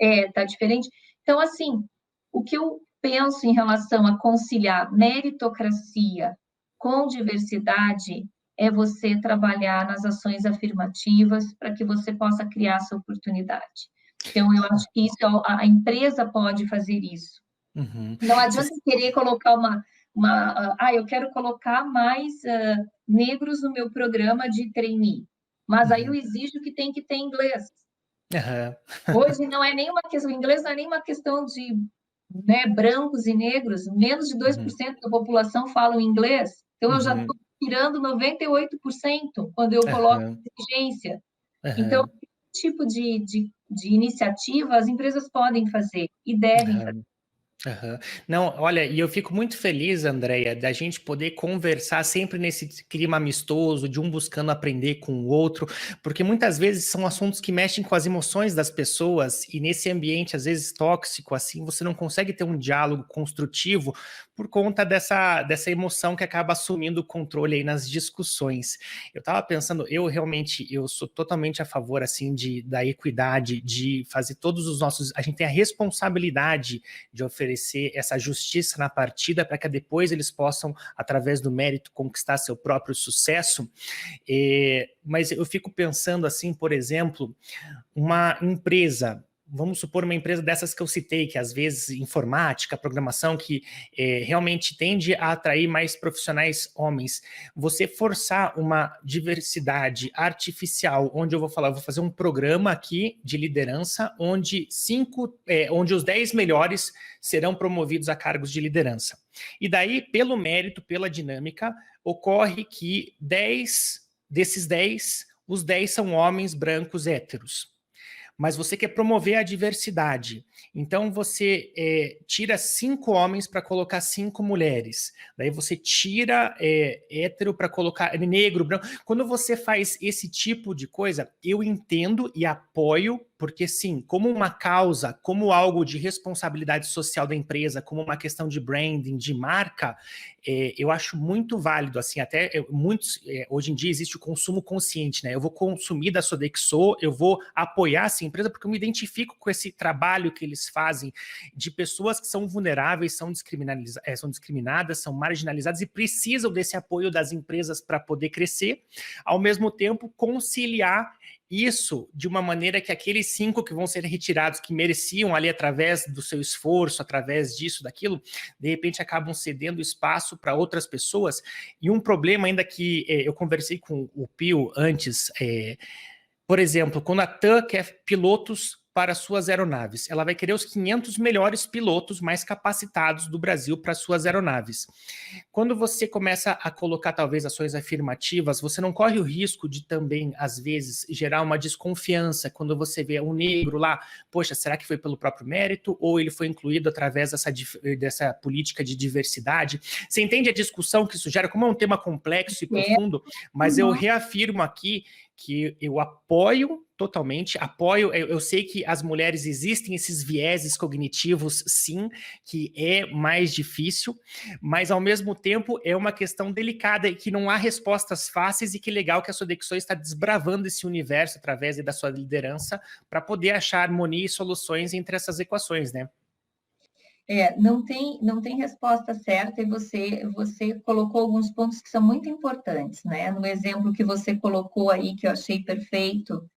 está diferente. Então, assim, o que eu penso em relação a conciliar meritocracia com diversidade é você trabalhar nas ações afirmativas para que você possa criar essa oportunidade. Então, eu acho que isso, a empresa pode fazer isso. Não adianta querer colocar eu quero colocar mais negros no meu programa de trainee, mas aí eu exijo que tem que ter inglês. Aham. Hoje não é nenhuma questão, o inglês não é nenhuma questão de, né, brancos e negros, menos de 2% da população fala inglês, então eu já estou Uhum. tirando 98% quando eu coloco Aham. exigência. Então, Aham. esse tipo de iniciativa as empresas podem fazer e devem fazer. Aham. Aham. Não, olha, e eu fico muito feliz, Andréia, da gente poder conversar sempre nesse clima amistoso, de um buscando aprender com o outro, porque muitas vezes são assuntos que mexem com as emoções das pessoas, e nesse ambiente, às vezes, tóxico, assim, você não consegue ter um diálogo construtivo por conta dessa emoção que acaba assumindo o controle aí nas discussões. Eu estava pensando, eu sou totalmente a favor, assim, da equidade, de fazer todos os nossos... A gente tem a responsabilidade de oferecer essa justiça na partida para que depois eles possam, através do mérito, conquistar seu próprio sucesso. Mas eu fico pensando assim, por exemplo, uma empresa, vamos supor uma empresa dessas que eu citei, que às vezes informática, programação, que realmente tende a atrair mais profissionais homens. Você forçar uma diversidade artificial, onde eu vou falar, eu vou fazer um programa aqui de liderança, onde onde os 10 melhores serão promovidos a cargos de liderança. E daí, pelo mérito, pela dinâmica, ocorre que desses 10, os 10 são homens brancos héteros. Mas você quer promover a diversidade. Então você tira 5 homens para colocar 5 mulheres. Daí você tira hétero para colocar negro, branco. Quando você faz esse tipo de coisa, eu entendo e apoio, porque sim, como uma causa, como algo de responsabilidade social da empresa, como uma questão de branding, de marca, eu acho muito válido, assim, até hoje em dia existe o consumo consciente, né? Eu vou consumir da Sodexo, eu vou apoiar essa empresa porque eu me identifico com esse trabalho que eles fazem de pessoas que são vulneráveis, são discriminadas, são marginalizadas e precisam desse apoio das empresas para poder crescer, ao mesmo tempo conciliar isso de uma maneira que aqueles 5 que vão ser retirados, que mereciam ali através do seu esforço, através disso, daquilo, de repente acabam cedendo espaço para outras pessoas. E um problema ainda que eu conversei com o Pio antes, por exemplo, quando a TAM quer pilotos para suas aeronaves, ela vai querer os 500 melhores pilotos mais capacitados do Brasil para suas aeronaves. Quando você começa a colocar talvez ações afirmativas, você não corre o risco de também, às vezes, gerar uma desconfiança quando você vê um negro lá, poxa, será que foi pelo próprio mérito ou ele foi incluído através dessa política de diversidade? Você entende a discussão que isso gera? Como é um tema complexo e profundo, mas eu reafirmo aqui que eu apoio totalmente, eu sei que as mulheres existem esses vieses cognitivos, sim, que é mais difícil, mas ao mesmo tempo é uma questão delicada e que não há respostas fáceis e que legal que a Sodexo está desbravando esse universo através da sua liderança para poder achar harmonia e soluções entre essas equações, né? Não tem resposta certa e você colocou alguns pontos que são muito importantes, né? No exemplo que você colocou aí, que eu achei perfeito,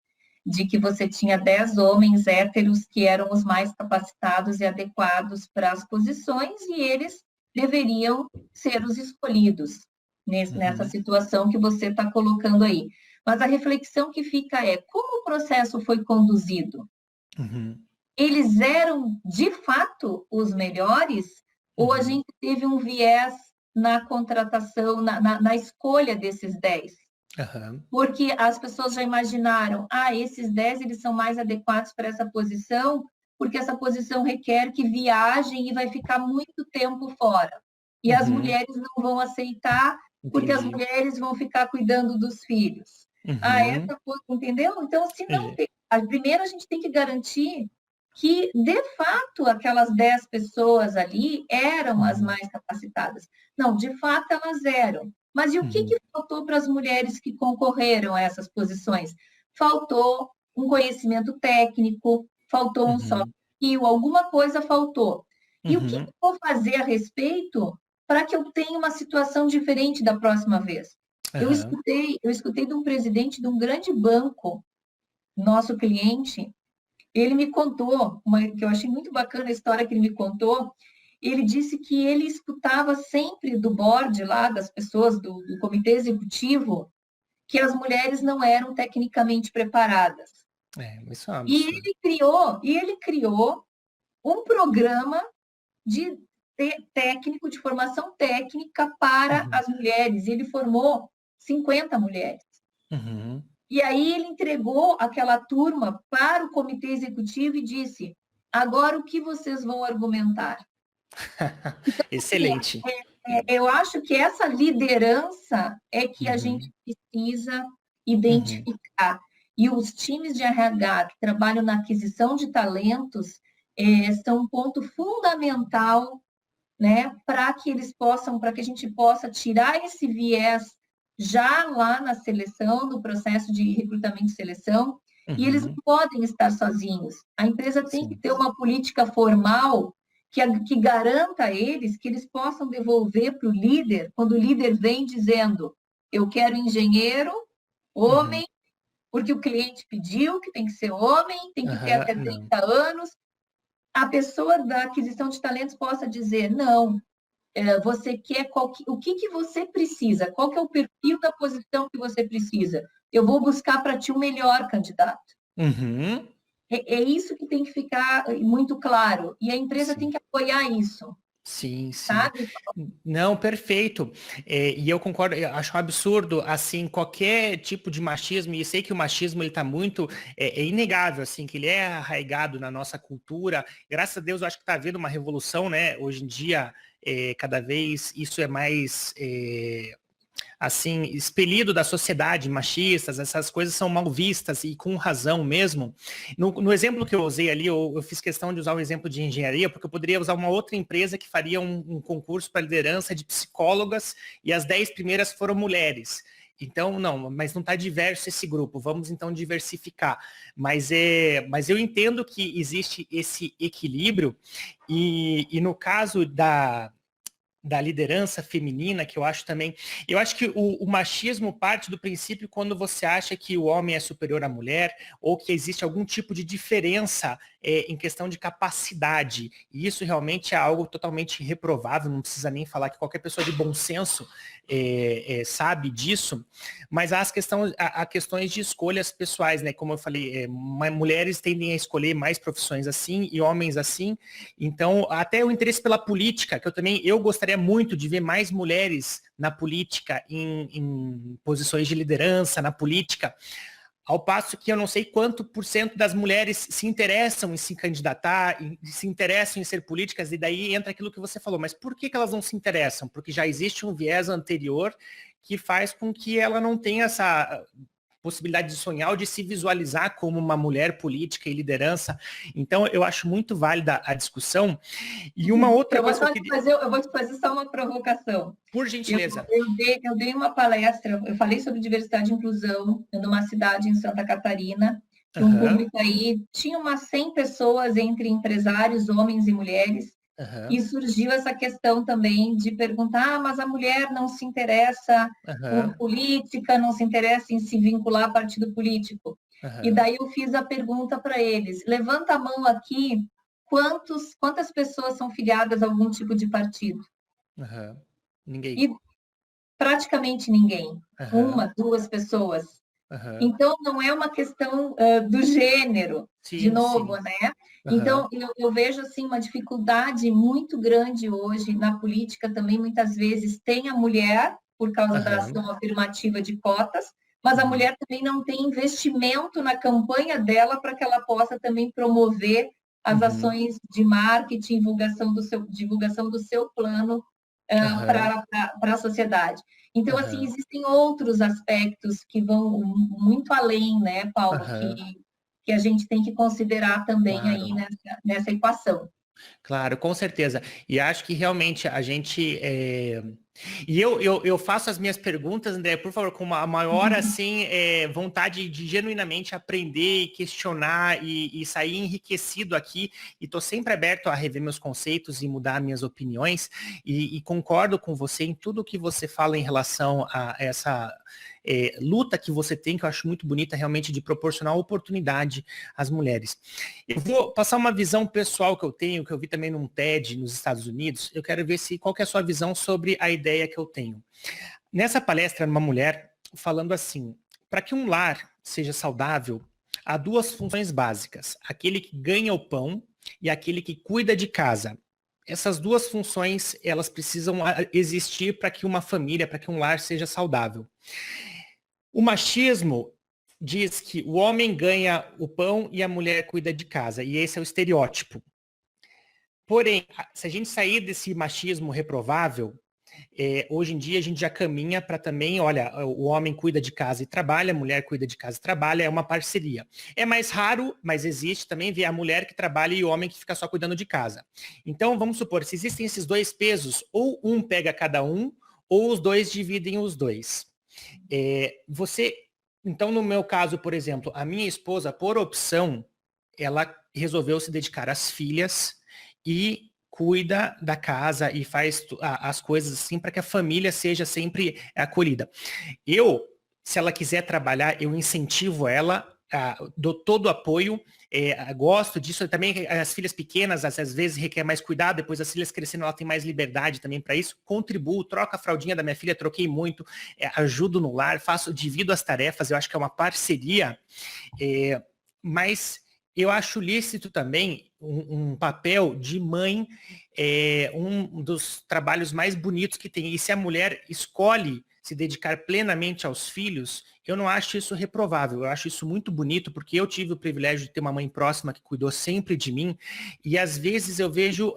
de que você tinha 10 homens héteros que eram os mais capacitados e adequados para as posições e eles deveriam ser os escolhidos nessa situação que você está colocando aí. Mas a reflexão que fica é como o processo foi conduzido? Uhum. Eles eram, de fato, os melhores? Ou a gente teve um viés na contratação, na escolha desses 10? Uhum. Porque as pessoas já imaginaram, esses 10 eles são mais adequados para essa posição, porque essa posição requer que viajem e vai ficar muito tempo fora. E as mulheres não vão aceitar, porque as mulheres vão ficar cuidando dos filhos. Essa coisa, entendeu? Então, se não tem... Primeiro, a gente tem que garantir que, de fato, aquelas 10 pessoas ali eram as mais capacitadas. Não, de fato, elas eram. Mas e o que faltou para as mulheres que concorreram a essas posições? Faltou um conhecimento técnico, faltou um soft skill, alguma coisa faltou. E o que eu vou fazer a respeito para que eu tenha uma situação diferente da próxima vez? Eu escutei de um presidente de um grande banco, nosso cliente, ele me contou, que eu achei muito bacana a história que ele me contou. Ele disse que ele escutava sempre do board lá, das pessoas do comitê executivo, que as mulheres não eram tecnicamente preparadas. Isso é um E absurdo. ele criou um programa de técnico, de formação técnica para Uhum. as mulheres. Ele formou 50 mulheres. Uhum. E aí ele entregou aquela turma para o comitê executivo e disse: agora o que vocês vão argumentar? Assim, Excelente. eu acho que essa liderança é que a gente Uhum. precisa Uhum. identificar. E os times de RH que trabalham na aquisição de talentos são um ponto fundamental, né, para que eles possam, para que a gente possa tirar esse viés já lá na seleção, no processo de recrutamento e seleção, e eles não Uhum. podem estar sozinhos. A empresa tem que Sim. ter uma política formal que garanta a eles que eles possam devolver para o líder, quando o líder vem dizendo: eu quero engenheiro, Uhum. homem, porque o cliente pediu que tem que ser homem, tem que ter Aham, até não. 30 anos. A pessoa da aquisição de talentos possa dizer: não, você quer o que você precisa, qual que é o perfil da posição que você precisa. Eu vou buscar para ti o melhor candidato. Uhum. É isso que tem que ficar muito claro. E a empresa tem Sim. que apoiar isso, Sim, sim. sabe? Não, perfeito. E eu concordo, eu acho um absurdo, assim, qualquer tipo de machismo, e sei que o machismo, ele tá muito, é inegável, assim, que ele é arraigado na nossa cultura. Graças a Deus, eu acho que tá havendo uma revolução, né? Hoje em dia, cada vez isso é mais, assim, expelido da sociedade, machistas, essas coisas são mal vistas e com razão mesmo. No exemplo que eu usei ali, eu fiz questão de usar o exemplo de engenharia, porque eu poderia usar uma outra empresa que faria um concurso para liderança de psicólogas e as 10 primeiras foram mulheres. Então, não, mas não está diverso esse grupo, vamos então diversificar. Mas eu entendo que existe esse equilíbrio e no caso da liderança feminina, que eu acho também. Eu acho que o machismo parte do princípio quando você acha que o homem é superior à mulher ou que existe algum tipo de diferença em questão de capacidade. E isso realmente é algo totalmente reprovável, não precisa nem falar que qualquer pessoa de bom senso sabe disso, mas há questões de escolhas pessoais, né? Como eu falei, mulheres tendem a escolher mais profissões assim e homens assim. Então, até o interesse pela política, que eu gostaria muito de ver mais mulheres na política, em posições de liderança na política, ao passo que eu não sei quanto por cento das mulheres se interessam em se candidatar, se interessam em ser políticas, e daí entra aquilo que você falou, mas por que elas não se interessam? Porque já existe um viés anterior que faz com que ela não tenha essa possibilidade de sonhar ou de se visualizar como uma mulher política e liderança. Então, eu acho muito válida a discussão. E uma outra coisa que eu queria... Eu vou te fazer só uma provocação. Por Eu, gentileza. eu dei uma palestra, eu falei sobre diversidade e inclusão numa cidade em Santa Catarina, para um Aham, público aí, tinha umas 100 pessoas entre empresários, homens e mulheres, e aham, surgiu essa questão também de perguntar, mas a mulher não se interessa por aham, política, não se interessa em se vincular a partido político. E aham, daí eu fiz a pergunta para eles, levanta a mão aqui, quantas pessoas são filiadas a algum tipo de partido? aham. Ninguém. E praticamente ninguém, Aham, uma, duas pessoas. aham. Então, não é uma questão do gênero, de Sim, novo, sim. né? Aham, Então, eu vejo assim uma dificuldade muito grande hoje na política também, muitas vezes tem a mulher, por causa da aham, ação afirmativa de cotas, mas a uhum, mulher também não tem investimento na campanha dela para que ela possa também promover as uhum, ações de marketing, divulgação do seu plano aham, para a sociedade. Então, assim, aham, existem outros aspectos que vão muito além, né, Paulo, aham. que a gente tem que considerar também aí Claro. nessa equação. Claro, com certeza. E acho que realmente a gente. E eu faço as minhas perguntas, André, por favor, com a maior assim, vontade de genuinamente aprender e questionar e sair enriquecido aqui. E estou sempre aberto a rever meus conceitos e mudar minhas opiniões. E concordo com você em tudo que você fala em relação a essa luta que você tem, que eu acho muito bonita, realmente, de proporcionar oportunidade às mulheres. Eu vou passar uma visão pessoal que eu tenho, que eu vi também num TED nos Estados Unidos. Eu quero ver qual que é a sua visão sobre a ideia que eu tenho. Nessa palestra, uma mulher falando assim, para que um lar seja saudável, há duas funções básicas: aquele que ganha o pão e aquele que cuida de casa. Essas duas funções, elas precisam existir para que uma família, para que um lar seja saudável. O machismo diz que o homem ganha o pão e a mulher cuida de casa, e esse é o estereótipo. Porém, se a gente sair desse machismo reprovável, hoje em dia a gente já caminha para também, olha, o homem cuida de casa e trabalha, a mulher cuida de casa e trabalha, é uma parceria. É mais raro, mas existe também ver a mulher que trabalha e o homem que fica só cuidando de casa. Então, vamos supor, se existem esses dois pesos, ou um pega cada um, ou os dois dividem os dois. Então, no meu caso, por exemplo, a minha esposa, por opção, ela resolveu se dedicar às filhas e cuida da casa e faz as coisas assim para que a família seja sempre acolhida. Se ela quiser trabalhar, eu incentivo ela, dou todo o apoio, gosto disso. Também as filhas pequenas, às vezes, requer mais cuidado, depois as filhas crescendo, ela tem mais liberdade também para isso. Contribuo, troco a fraldinha da minha filha, troquei muito, ajudo no lar, divido as tarefas, eu acho que é uma parceria, mas eu acho lícito também um papel de mãe, um dos trabalhos mais bonitos que tem. E se a mulher escolhe se dedicar plenamente aos filhos, eu não acho isso reprovável, eu acho isso muito bonito, porque eu tive o privilégio de ter uma mãe próxima que cuidou sempre de mim, e às vezes eu vejo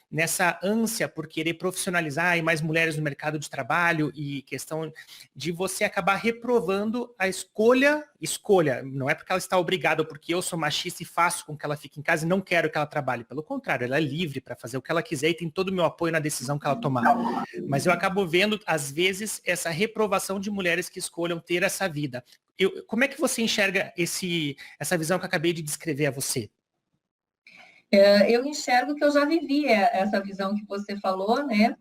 nessa ânsia por querer profissionalizar e mais mulheres no mercado de trabalho, e questão de você acabar reprovando a escolha, não é porque ela está obrigada, ou porque eu sou machista e faço com que ela fique em casa e não quero que ela trabalhe, pelo contrário, ela é livre para fazer o que ela quiser e tem todo o meu apoio na decisão que ela tomar. Mas eu acabo vendo, às vezes, essa reprovação de mulheres que escolham ter essa vida. Como é que você enxerga essa visão que eu acabei de descrever a você? Eu enxergo que eu já vivi essa visão que você falou, né?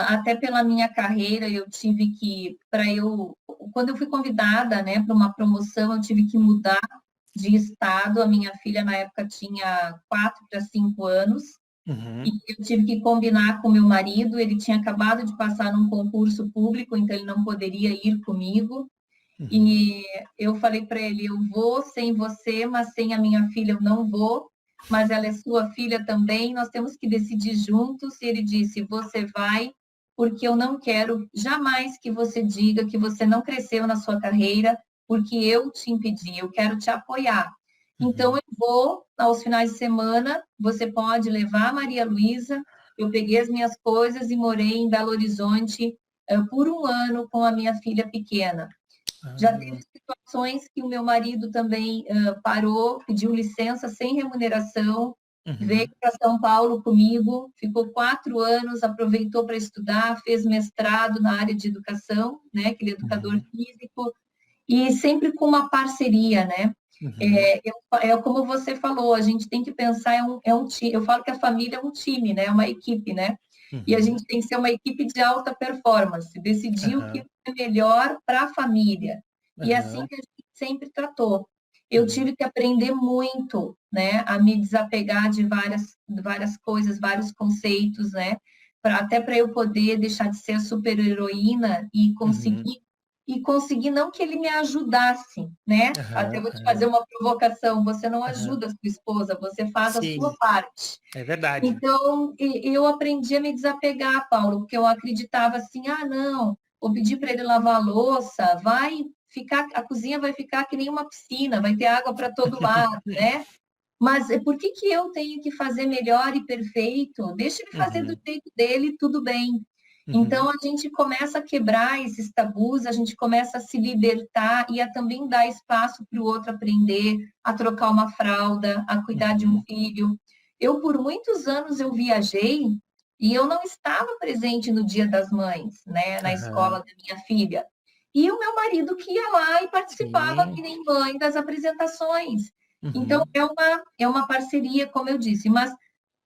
Até pela minha carreira, eu tive que, quando eu fui convidada, né, para uma promoção, eu tive que mudar de estado. A minha filha, na época, tinha 4 para 5 anos, e eu tive que combinar com meu marido. Ele tinha acabado de passar num concurso público, então ele não poderia ir comigo. E eu falei para ele: eu vou sem você, mas sem a minha filha eu não vou, mas ela é sua filha também, nós temos que decidir juntos. E ele disse: você vai, porque eu não quero jamais que você diga que você não cresceu na sua carreira, porque eu te impedi, eu quero te apoiar. Então, eu vou aos finais de semana, você pode levar a Maria Luísa. Eu peguei as minhas coisas e morei em Belo Horizonte por 1 ano com a minha filha pequena. Já teve situações que o meu marido também parou, pediu licença sem remuneração, veio para São Paulo comigo, ficou 4 anos, aproveitou para estudar, fez mestrado na área de educação, né, que ele é educador físico, e sempre com uma parceria, né? Como você falou, a gente tem que pensar, um time. Eu falo que a família é um time, né? É uma equipe, né? E a gente tem que ser uma equipe de alta performance, decidir o que é melhor para a família. E assim que a gente sempre tratou. Eu tive que aprender muito, né, a me desapegar de várias coisas, vários conceitos, né, até para eu poder deixar de ser a super-heroína e conseguir não que ele me ajudasse, né? Até vou te fazer uma provocação: você não ajuda a sua esposa, você faz a sua parte. É verdade. Então, eu aprendi a me desapegar, Paulo, porque eu acreditava assim: não, vou pedir para ele lavar a louça, a cozinha vai ficar que nem uma piscina, vai ter água para todo lado, né? Mas por que eu tenho que fazer melhor e perfeito? Deixa ele fazer do jeito dele, tudo bem. Então, a gente começa a quebrar esses tabus, a gente começa a se libertar e a também dar espaço para o outro aprender, a trocar uma fralda, a cuidar de um filho. Por muitos anos, eu viajei e eu não estava presente no Dia das Mães, né, na escola da minha filha. E o meu marido que ia lá e participava, que nem mãe, das apresentações. Então, é uma parceria, como eu disse, mas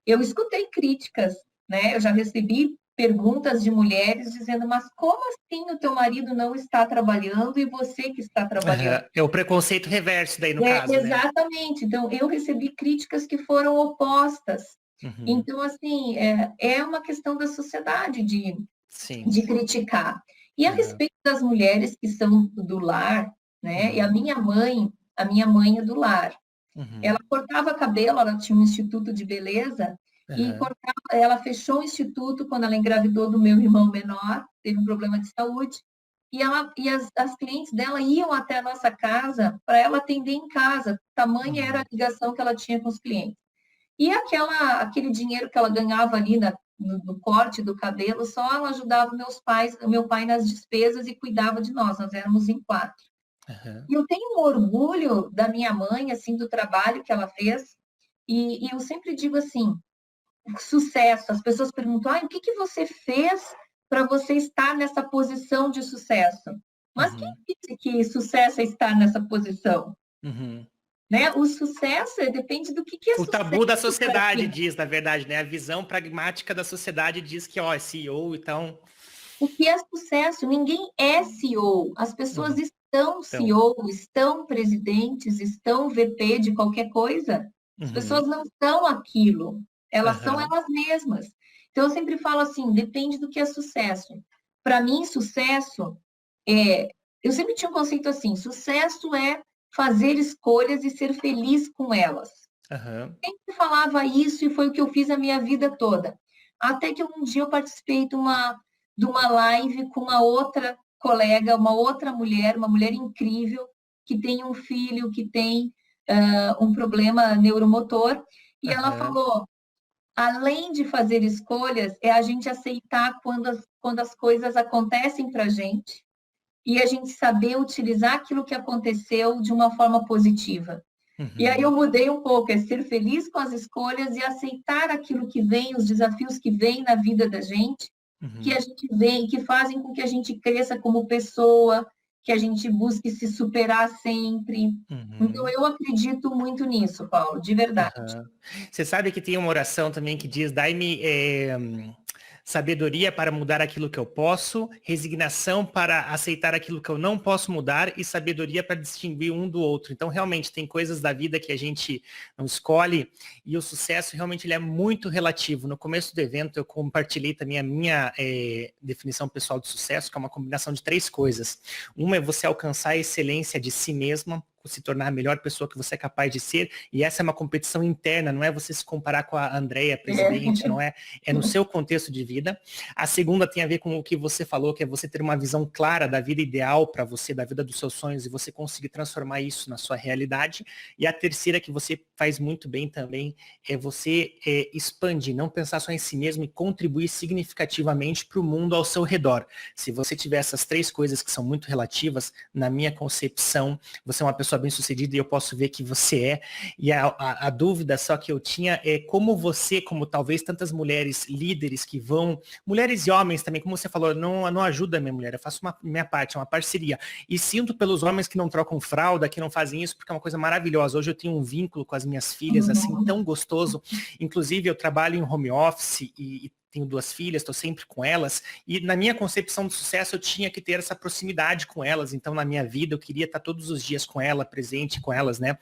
eu escutei críticas, né? Eu já recebi perguntas de mulheres dizendo: mas como assim o teu marido não está trabalhando e você que está trabalhando? É o preconceito reverso daí no caso, exatamente. Né? Então, eu recebi críticas que foram opostas. Então, assim, é uma questão da sociedade de criticar. E a respeito das mulheres que são do lar, né? E a minha mãe, a minha mãe do lar. Uhum. Ela cortava cabelo, ela tinha um instituto de beleza, e ela fechou o instituto quando ela engravidou do meu irmão menor, teve um problema de saúde, e as clientes dela iam até a nossa casa para ela atender em casa, tamanha era a ligação que ela tinha com os clientes. E aquele dinheiro que ela ganhava ali no corte do cabelo, só ela ajudava o meu pai nas despesas e cuidava de nós éramos em 4. E eu tenho um orgulho da minha mãe, assim, do trabalho que ela fez, e eu sempre digo assim, sucesso, as pessoas perguntam, o que você fez para você estar nessa posição de sucesso? Mas quem disse que sucesso é estar nessa posição? Né? O sucesso depende do que é o sucesso. O tabu da sociedade diz, na verdade, né? A visão pragmática da sociedade diz que, é CEO, então... O que é sucesso? Ninguém é CEO. As pessoas estão CEO, estão presidentes, estão VP de qualquer coisa. As pessoas não são aquilo. Elas são elas mesmas. Então, eu sempre falo assim, depende do que é sucesso. Para mim, sucesso eu sempre tinha um conceito assim, sucesso é fazer escolhas e ser feliz com elas. Sempre falava isso e foi o que eu fiz a minha vida toda. Até que um dia eu participei de uma live com uma outra colega, uma outra mulher, uma mulher incrível, que tem um filho que tem um problema neuromotor, e ela falou, além de fazer escolhas, é a gente aceitar quando as coisas acontecem para a gente, e a gente saber utilizar aquilo que aconteceu de uma forma positiva. E aí eu mudei um pouco, é ser feliz com as escolhas e aceitar aquilo que vem, os desafios que vêm na vida da gente, que a gente vem, que fazem com que a gente cresça como pessoa, que a gente busque se superar sempre. Então, eu acredito muito nisso, Paulo, de verdade. Você sabe que tem uma oração também que diz, dai-me sabedoria para mudar aquilo que eu posso, resignação para aceitar aquilo que eu não posso mudar e sabedoria para distinguir um do outro. Então, realmente, tem coisas da vida que a gente não escolhe e o sucesso realmente ele é muito relativo. No começo do evento, eu compartilhei também a minha definição pessoal de sucesso, que é uma combinação de 3 coisas. Uma é você alcançar a excelência de si mesma, se tornar a melhor pessoa que você é capaz de ser, e essa é uma competição interna, não é você se comparar com a Andréia, presidente, não é? É no seu contexto de vida. A segunda tem a ver com o que você falou, que é você ter uma visão clara da vida ideal para você, da vida dos seus sonhos, e você conseguir transformar isso na sua realidade. E a terceira, que você faz muito bem também, é você expandir, não pensar só em si mesmo e contribuir significativamente para o mundo ao seu redor. Se você tiver essas 3 coisas que são muito relativas, na minha concepção, você é uma pessoa bem-sucedida e eu posso ver que você é. E a dúvida só que eu tinha é como você, como talvez tantas mulheres líderes que vão, mulheres e homens também, como você falou, não ajuda a minha mulher, eu faço minha parte, é uma parceria. E sinto pelos homens que não trocam fralda, que não fazem isso, porque é uma coisa maravilhosa. Hoje eu tenho um vínculo com as minhas filhas, assim, tão gostoso. Inclusive, eu trabalho em home office e tenho 2 filhas, estou sempre com elas, e na minha concepção de sucesso eu tinha que ter essa proximidade com elas, então na minha vida eu queria estar todos os dias com ela, presente com elas, né?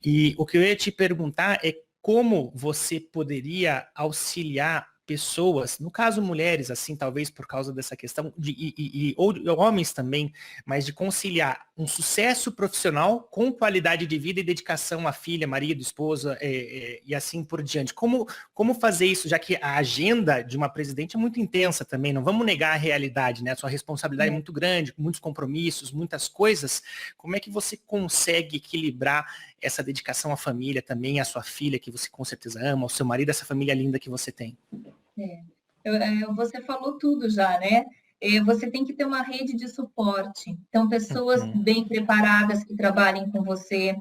E o que eu ia te perguntar é como você poderia auxiliar pessoas, no caso mulheres, assim, talvez por causa dessa questão, ou homens também, mas de conciliar um sucesso profissional com qualidade de vida e dedicação à filha, marido, esposa e assim por diante. Como fazer isso, já que a agenda de uma presidente é muito intensa também, não vamos negar a realidade, né? A sua responsabilidade é muito grande, muitos compromissos, muitas coisas. Como é que você consegue equilibrar essa dedicação à família também, à sua filha, que você com certeza ama, ao seu marido, essa família linda que você tem? Você falou tudo já, né? Você tem que ter uma rede de suporte. Então, pessoas bem preparadas que trabalhem com você.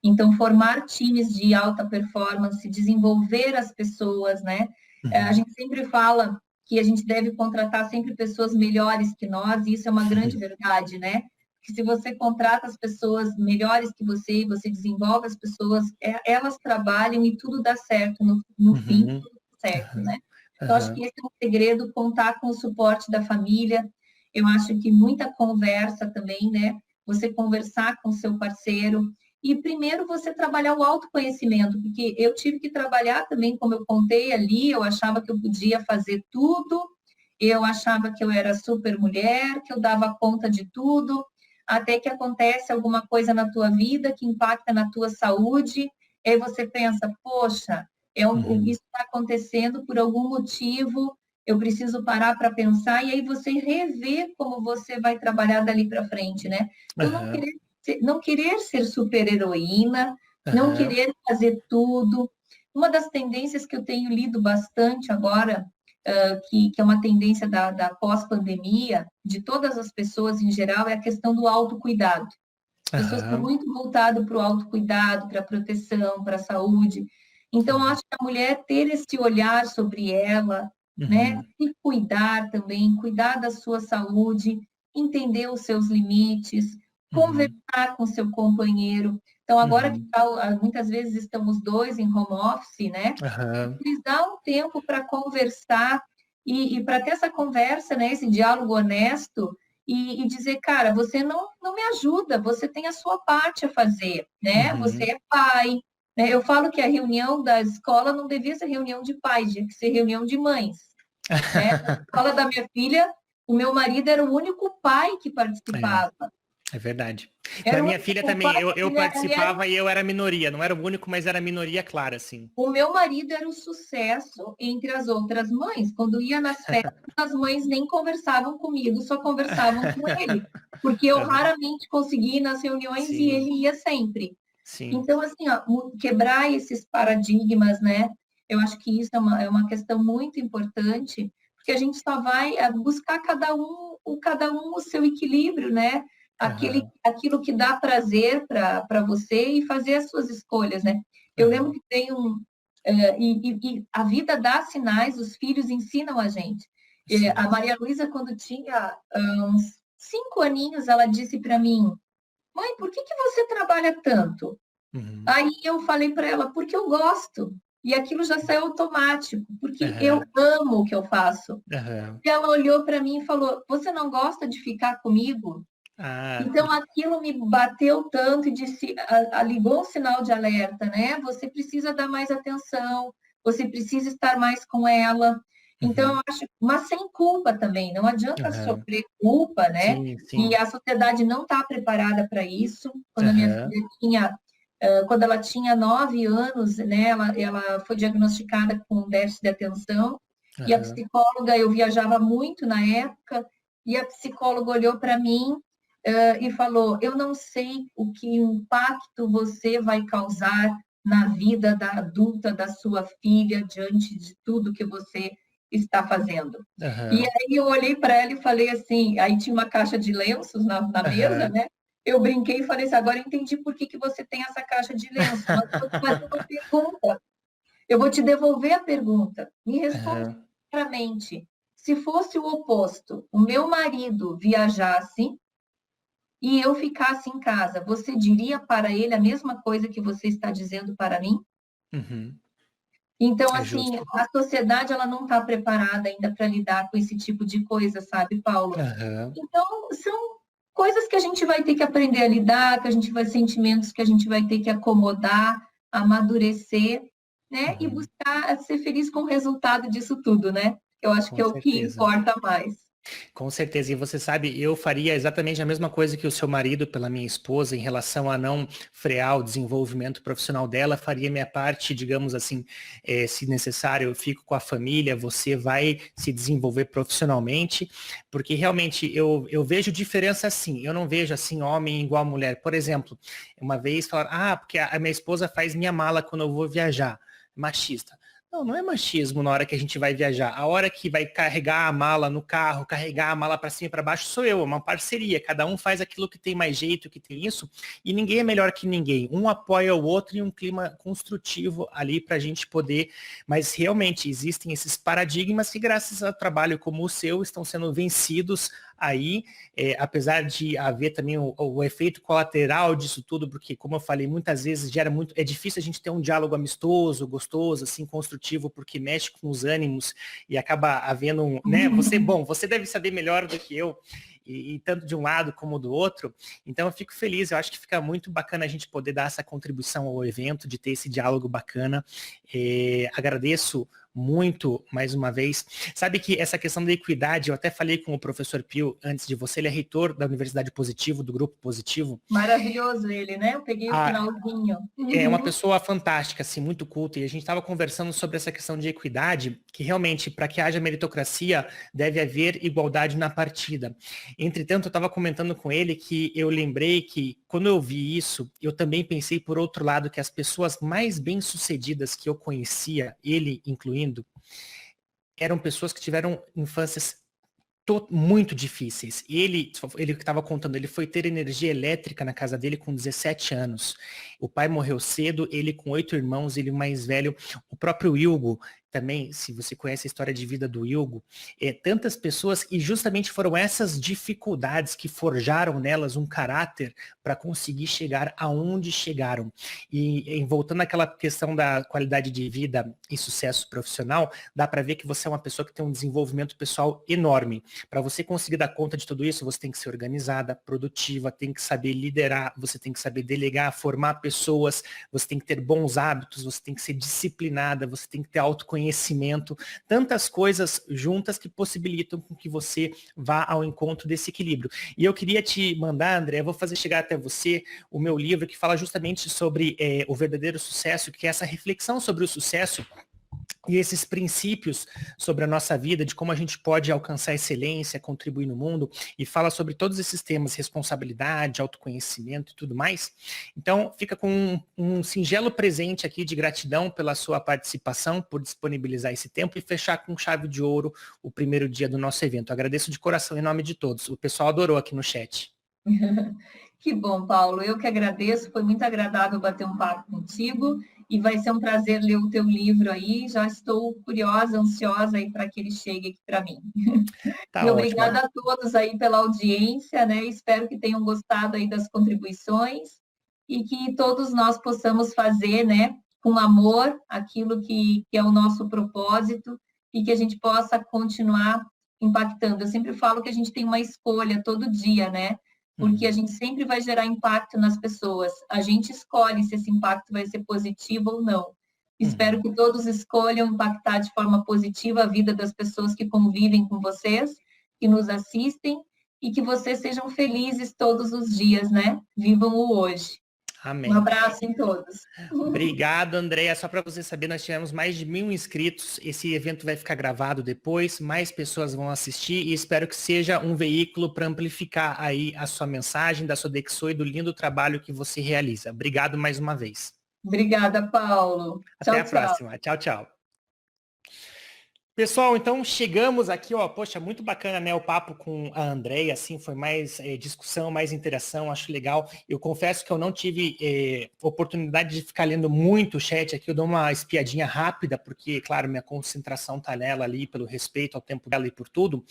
Então, formar times de alta performance, desenvolver as pessoas, né? A gente sempre fala que a gente deve contratar sempre pessoas melhores que nós, e isso é uma grande verdade, né? Que se você contrata as pessoas melhores que você, você desenvolve as pessoas, elas trabalham e tudo dá certo no fim, tudo dá certo, né? Então, acho que esse é um segredo, contar com o suporte da família. Eu acho que muita conversa também, né? Você conversar com o seu parceiro. E primeiro você trabalhar o autoconhecimento, porque eu tive que trabalhar também, como eu contei ali, eu achava que eu podia fazer tudo, eu achava que eu era super mulher, que eu dava conta de tudo, até que acontece alguma coisa na tua vida que impacta na tua saúde, e aí você pensa, poxa, isso está acontecendo por algum motivo, eu preciso parar para pensar, e aí você revê como você vai trabalhar dali para frente, né? Então, não querer ser super-heroína, não querer fazer tudo. Uma das tendências que eu tenho lido bastante agora, que é uma tendência da pós-pandemia, de todas as pessoas em geral, é a questão do autocuidado. As pessoas estão muito voltadas para o autocuidado, para a proteção, para a saúde. Então, eu acho que a mulher ter esse olhar sobre ela, né? Se cuidar também, cuidar da sua saúde, entender os seus limites, conversar com seu companheiro. Então, agora que muitas vezes estamos dois em home office, né? Eles dão um tempo para conversar e para ter essa conversa, né? Esse diálogo honesto e dizer, cara, você não me ajuda, você tem a sua parte a fazer, né? Você é pai, né? Eu falo que a reunião da escola não devia ser reunião de pais, tinha que ser reunião de mães, né? Na escola da minha filha, o meu marido era o único pai que participava. É verdade. Da minha filha também, eu participava e eu era minoria. Não era o único, mas era minoria clara, assim. O meu marido era um sucesso entre as outras mães. Quando ia nas festas, as mães nem conversavam comigo, só conversavam com ele. Porque eu raramente conseguia ir nas reuniões e ele ia sempre. Sim. Então, assim, ó, quebrar esses paradigmas, né? Eu acho que isso é uma questão muito importante, porque a gente só vai buscar cada um o seu equilíbrio, né? Aquilo que dá prazer para você e fazer as suas escolhas, né? Eu lembro que tem e a vida dá sinais, os filhos ensinam a gente. A Maria Luísa, quando tinha uns 5 aninhos, ela disse para mim, mãe, por que você trabalha tanto? Aí eu falei para ela, porque eu gosto. E aquilo já saiu automático, porque eu amo o que eu faço. E ela olhou para mim e falou, você não gosta de ficar comigo? Então, aquilo me bateu tanto e disse, ligou um sinal de alerta, né? Você precisa dar mais atenção, você precisa estar mais com ela. Então, eu acho, mas sem culpa também, não adianta sofrer culpa, né? Sim. E a sociedade não está preparada para isso. Quando a minha filha quando ela tinha 9 anos, né? Ela foi diagnosticada com déficit de atenção, e a psicóloga, eu viajava muito na época, e a psicóloga olhou para mim e falou, eu não sei o que impacto você vai causar na vida da adulta da sua filha diante de tudo que você está fazendo. E aí eu olhei para ela e falei assim, aí tinha uma caixa de lenços na mesa, né? Eu brinquei e falei assim, agora eu entendi por que você tem essa caixa de lenços, mas eu vou te fazer uma pergunta. Eu vou te devolver a pergunta. Me responde claramente. Se fosse o oposto, o meu marido viajasse e eu ficasse em casa, você diria para ele a mesma coisa que você está dizendo para mim? Então, assim, a sociedade ela não está preparada ainda para lidar com esse tipo de coisa, sabe, Paulo? Então, são coisas que a gente vai ter que aprender a lidar, sentimentos que a gente vai ter que acomodar, amadurecer, né? E buscar ser feliz com o resultado disso tudo, né? Eu acho que é o que importa mais. Com certeza, e você sabe, eu faria exatamente a mesma coisa que o seu marido pela minha esposa em relação a não frear o desenvolvimento profissional dela, faria minha parte, digamos assim, se necessário eu fico com a família, você vai se desenvolver profissionalmente, porque realmente eu vejo diferença assim, eu não vejo assim homem igual mulher. Por exemplo, uma vez falaram, porque a minha esposa faz minha mala quando eu vou viajar, machista. Não é machismo na hora que a gente vai viajar. A hora que vai carregar a mala no carro, carregar a mala para cima e para baixo, sou eu. É uma parceria. Cada um faz aquilo que tem mais jeito, que tem isso. E ninguém é melhor que ninguém. Um apoia o outro em um clima construtivo ali para a gente poder. Mas realmente existem esses paradigmas que, graças a trabalho como o seu, estão sendo vencidos aí, apesar de haver também o efeito colateral disso tudo, porque, como eu falei, muitas vezes é difícil a gente ter um diálogo amistoso, gostoso, assim, construtivo, porque mexe com os ânimos e acaba havendo né? Você deve saber melhor do que eu. e tanto de um lado como do outro. Então eu fico feliz, eu acho que fica muito bacana a gente poder dar essa contribuição ao evento, de ter esse diálogo bacana. Agradeço muito, mais uma vez. Sabe que essa questão da equidade, eu até falei com o professor Pio antes de você, ele é reitor da Universidade Positivo, do Grupo Positivo. Maravilhoso ele, né? Eu peguei o finalzinho. É uma pessoa fantástica, assim, muito culta, e a gente estava conversando sobre essa questão de equidade, que realmente, para que haja meritocracia, deve haver igualdade na partida. Entretanto, eu estava comentando com ele que eu lembrei que, quando eu vi isso, eu também pensei, por outro lado, que as pessoas mais bem-sucedidas que eu conhecia, ele incluindo, eram pessoas que tiveram infâncias muito difíceis. Ele que estava contando, ele foi ter energia elétrica na casa dele com 17 anos. O pai morreu cedo, ele com 8 irmãos, ele o mais velho. O próprio Ilgo, também, se você conhece a história de vida do Ilgo, tantas pessoas, e justamente foram essas dificuldades que forjaram nelas um caráter para conseguir chegar aonde chegaram. E voltando àquela questão da qualidade de vida e sucesso profissional, dá para ver que você é uma pessoa que tem um desenvolvimento pessoal enorme. Para você conseguir dar conta de tudo isso, você tem que ser organizada, produtiva, tem que saber liderar, você tem que saber delegar, formar pessoas, você tem que ter bons hábitos, você tem que ser disciplinada, você tem que ter autoconhecimento, tantas coisas juntas que possibilitam com que você vá ao encontro desse equilíbrio. E eu queria te mandar, André, eu vou fazer chegar até você o meu livro que fala justamente sobre o verdadeiro sucesso, que é essa reflexão sobre o sucesso e esses princípios sobre a nossa vida, de como a gente pode alcançar excelência, contribuir no mundo, e fala sobre todos esses temas, responsabilidade, autoconhecimento e tudo mais. Então, fica com um singelo presente aqui de gratidão pela sua participação, por disponibilizar esse tempo e fechar com chave de ouro o primeiro dia do nosso evento. Agradeço de coração em nome de todos. O pessoal adorou aqui no chat. Que bom, Paulo. Eu que agradeço. Foi muito agradável bater um papo contigo. E vai ser um prazer ler o teu livro aí. Já estou curiosa, ansiosa aí para que ele chegue aqui para mim. Tá, e obrigada ótimo. a todos aí pela audiência, né? Espero que tenham gostado aí das contribuições e que todos nós possamos fazer, né, com amor, aquilo que é o nosso propósito e que a gente possa continuar impactando. Eu sempre falo que a gente tem uma escolha todo dia, né? Porque a gente sempre vai gerar impacto nas pessoas. A gente escolhe se esse impacto vai ser positivo ou não. Espero que todos escolham impactar de forma positiva a vida das pessoas que convivem com vocês, que nos assistem, e que vocês sejam felizes todos os dias, né? Vivam o hoje. Amém. Um abraço em todos. Obrigado, Andréia. Só para você saber, nós tivemos mais de 1.000 inscritos. Esse evento vai ficar gravado depois, mais pessoas vão assistir e espero que seja um veículo para amplificar aí a sua mensagem, da Sodexo e do lindo trabalho que você realiza. Obrigado mais uma vez. Obrigada, Paulo. Até a próxima. Tchau, tchau. Pessoal, então chegamos aqui, ó, poxa, muito bacana, né, o papo com a Andréia, assim, foi mais discussão, mais interação, acho legal. Eu confesso que eu não tive oportunidade de ficar lendo muito o chat aqui, eu dou uma espiadinha rápida, porque, claro, minha concentração tá nela ali, pelo respeito ao tempo dela e por tudo,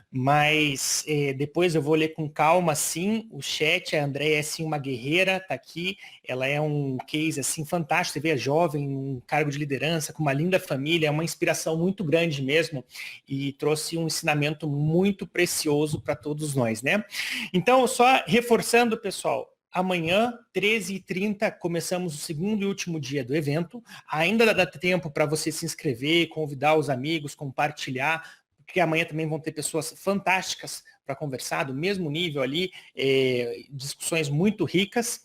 mas depois eu vou ler com calma, sim, o chat. A Andréia é, assim, uma guerreira, tá aqui, ela é um case, assim, fantástico, você vê, é jovem, um cargo de liderança, com uma linda família, é uma inspiração muito grande mesmo, e trouxe um ensinamento muito precioso para todos nós, né? Então, só reforçando, pessoal, amanhã, 13h30, começamos o segundo e último dia do evento. Ainda dá tempo para você se inscrever, convidar os amigos, compartilhar, porque amanhã também vão ter pessoas fantásticas para conversar, do mesmo nível ali, discussões muito ricas.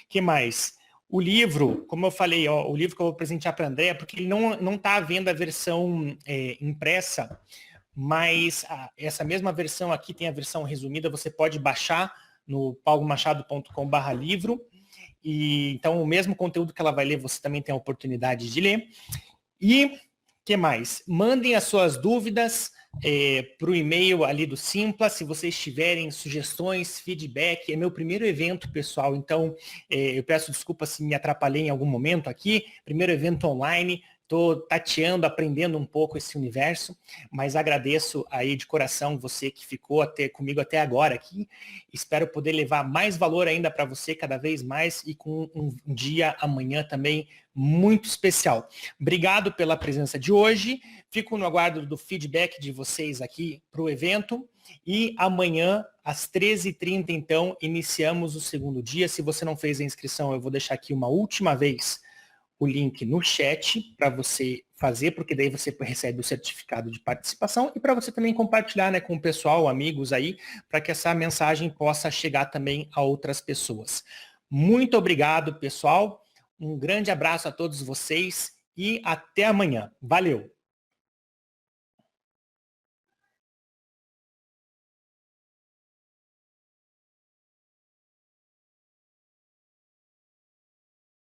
Que mais? O livro, como eu falei, ó, o livro que eu vou presentear para a Andréia, porque ele não está à venda a versão impressa, mas essa mesma versão aqui tem a versão resumida, você pode baixar no paulomachado.com/livro, e então o mesmo conteúdo que ela vai ler, você também tem a oportunidade de ler. E que mais? Mandem as suas dúvidas para o e-mail ali do Simpla, se vocês tiverem sugestões, feedback. É meu primeiro evento, pessoal, então eu peço desculpa se me atrapalhei em algum momento aqui. Primeiro evento online, estou tateando, aprendendo um pouco esse universo, mas agradeço aí de coração você que ficou comigo até agora aqui. Espero poder levar mais valor ainda para você cada vez mais e com um dia amanhã também muito especial. Obrigado pela presença de hoje. Fico no aguardo do feedback de vocês aqui para o evento. E amanhã, às 13h30, então, iniciamos o segundo dia. Se você não fez a inscrição, eu vou deixar aqui uma última vez o link no chat para você fazer, porque daí você recebe o certificado de participação e para você também compartilhar, né, com o pessoal, amigos aí, para que essa mensagem possa chegar também a outras pessoas. Muito obrigado, pessoal. Um grande abraço a todos vocês e até amanhã. Valeu!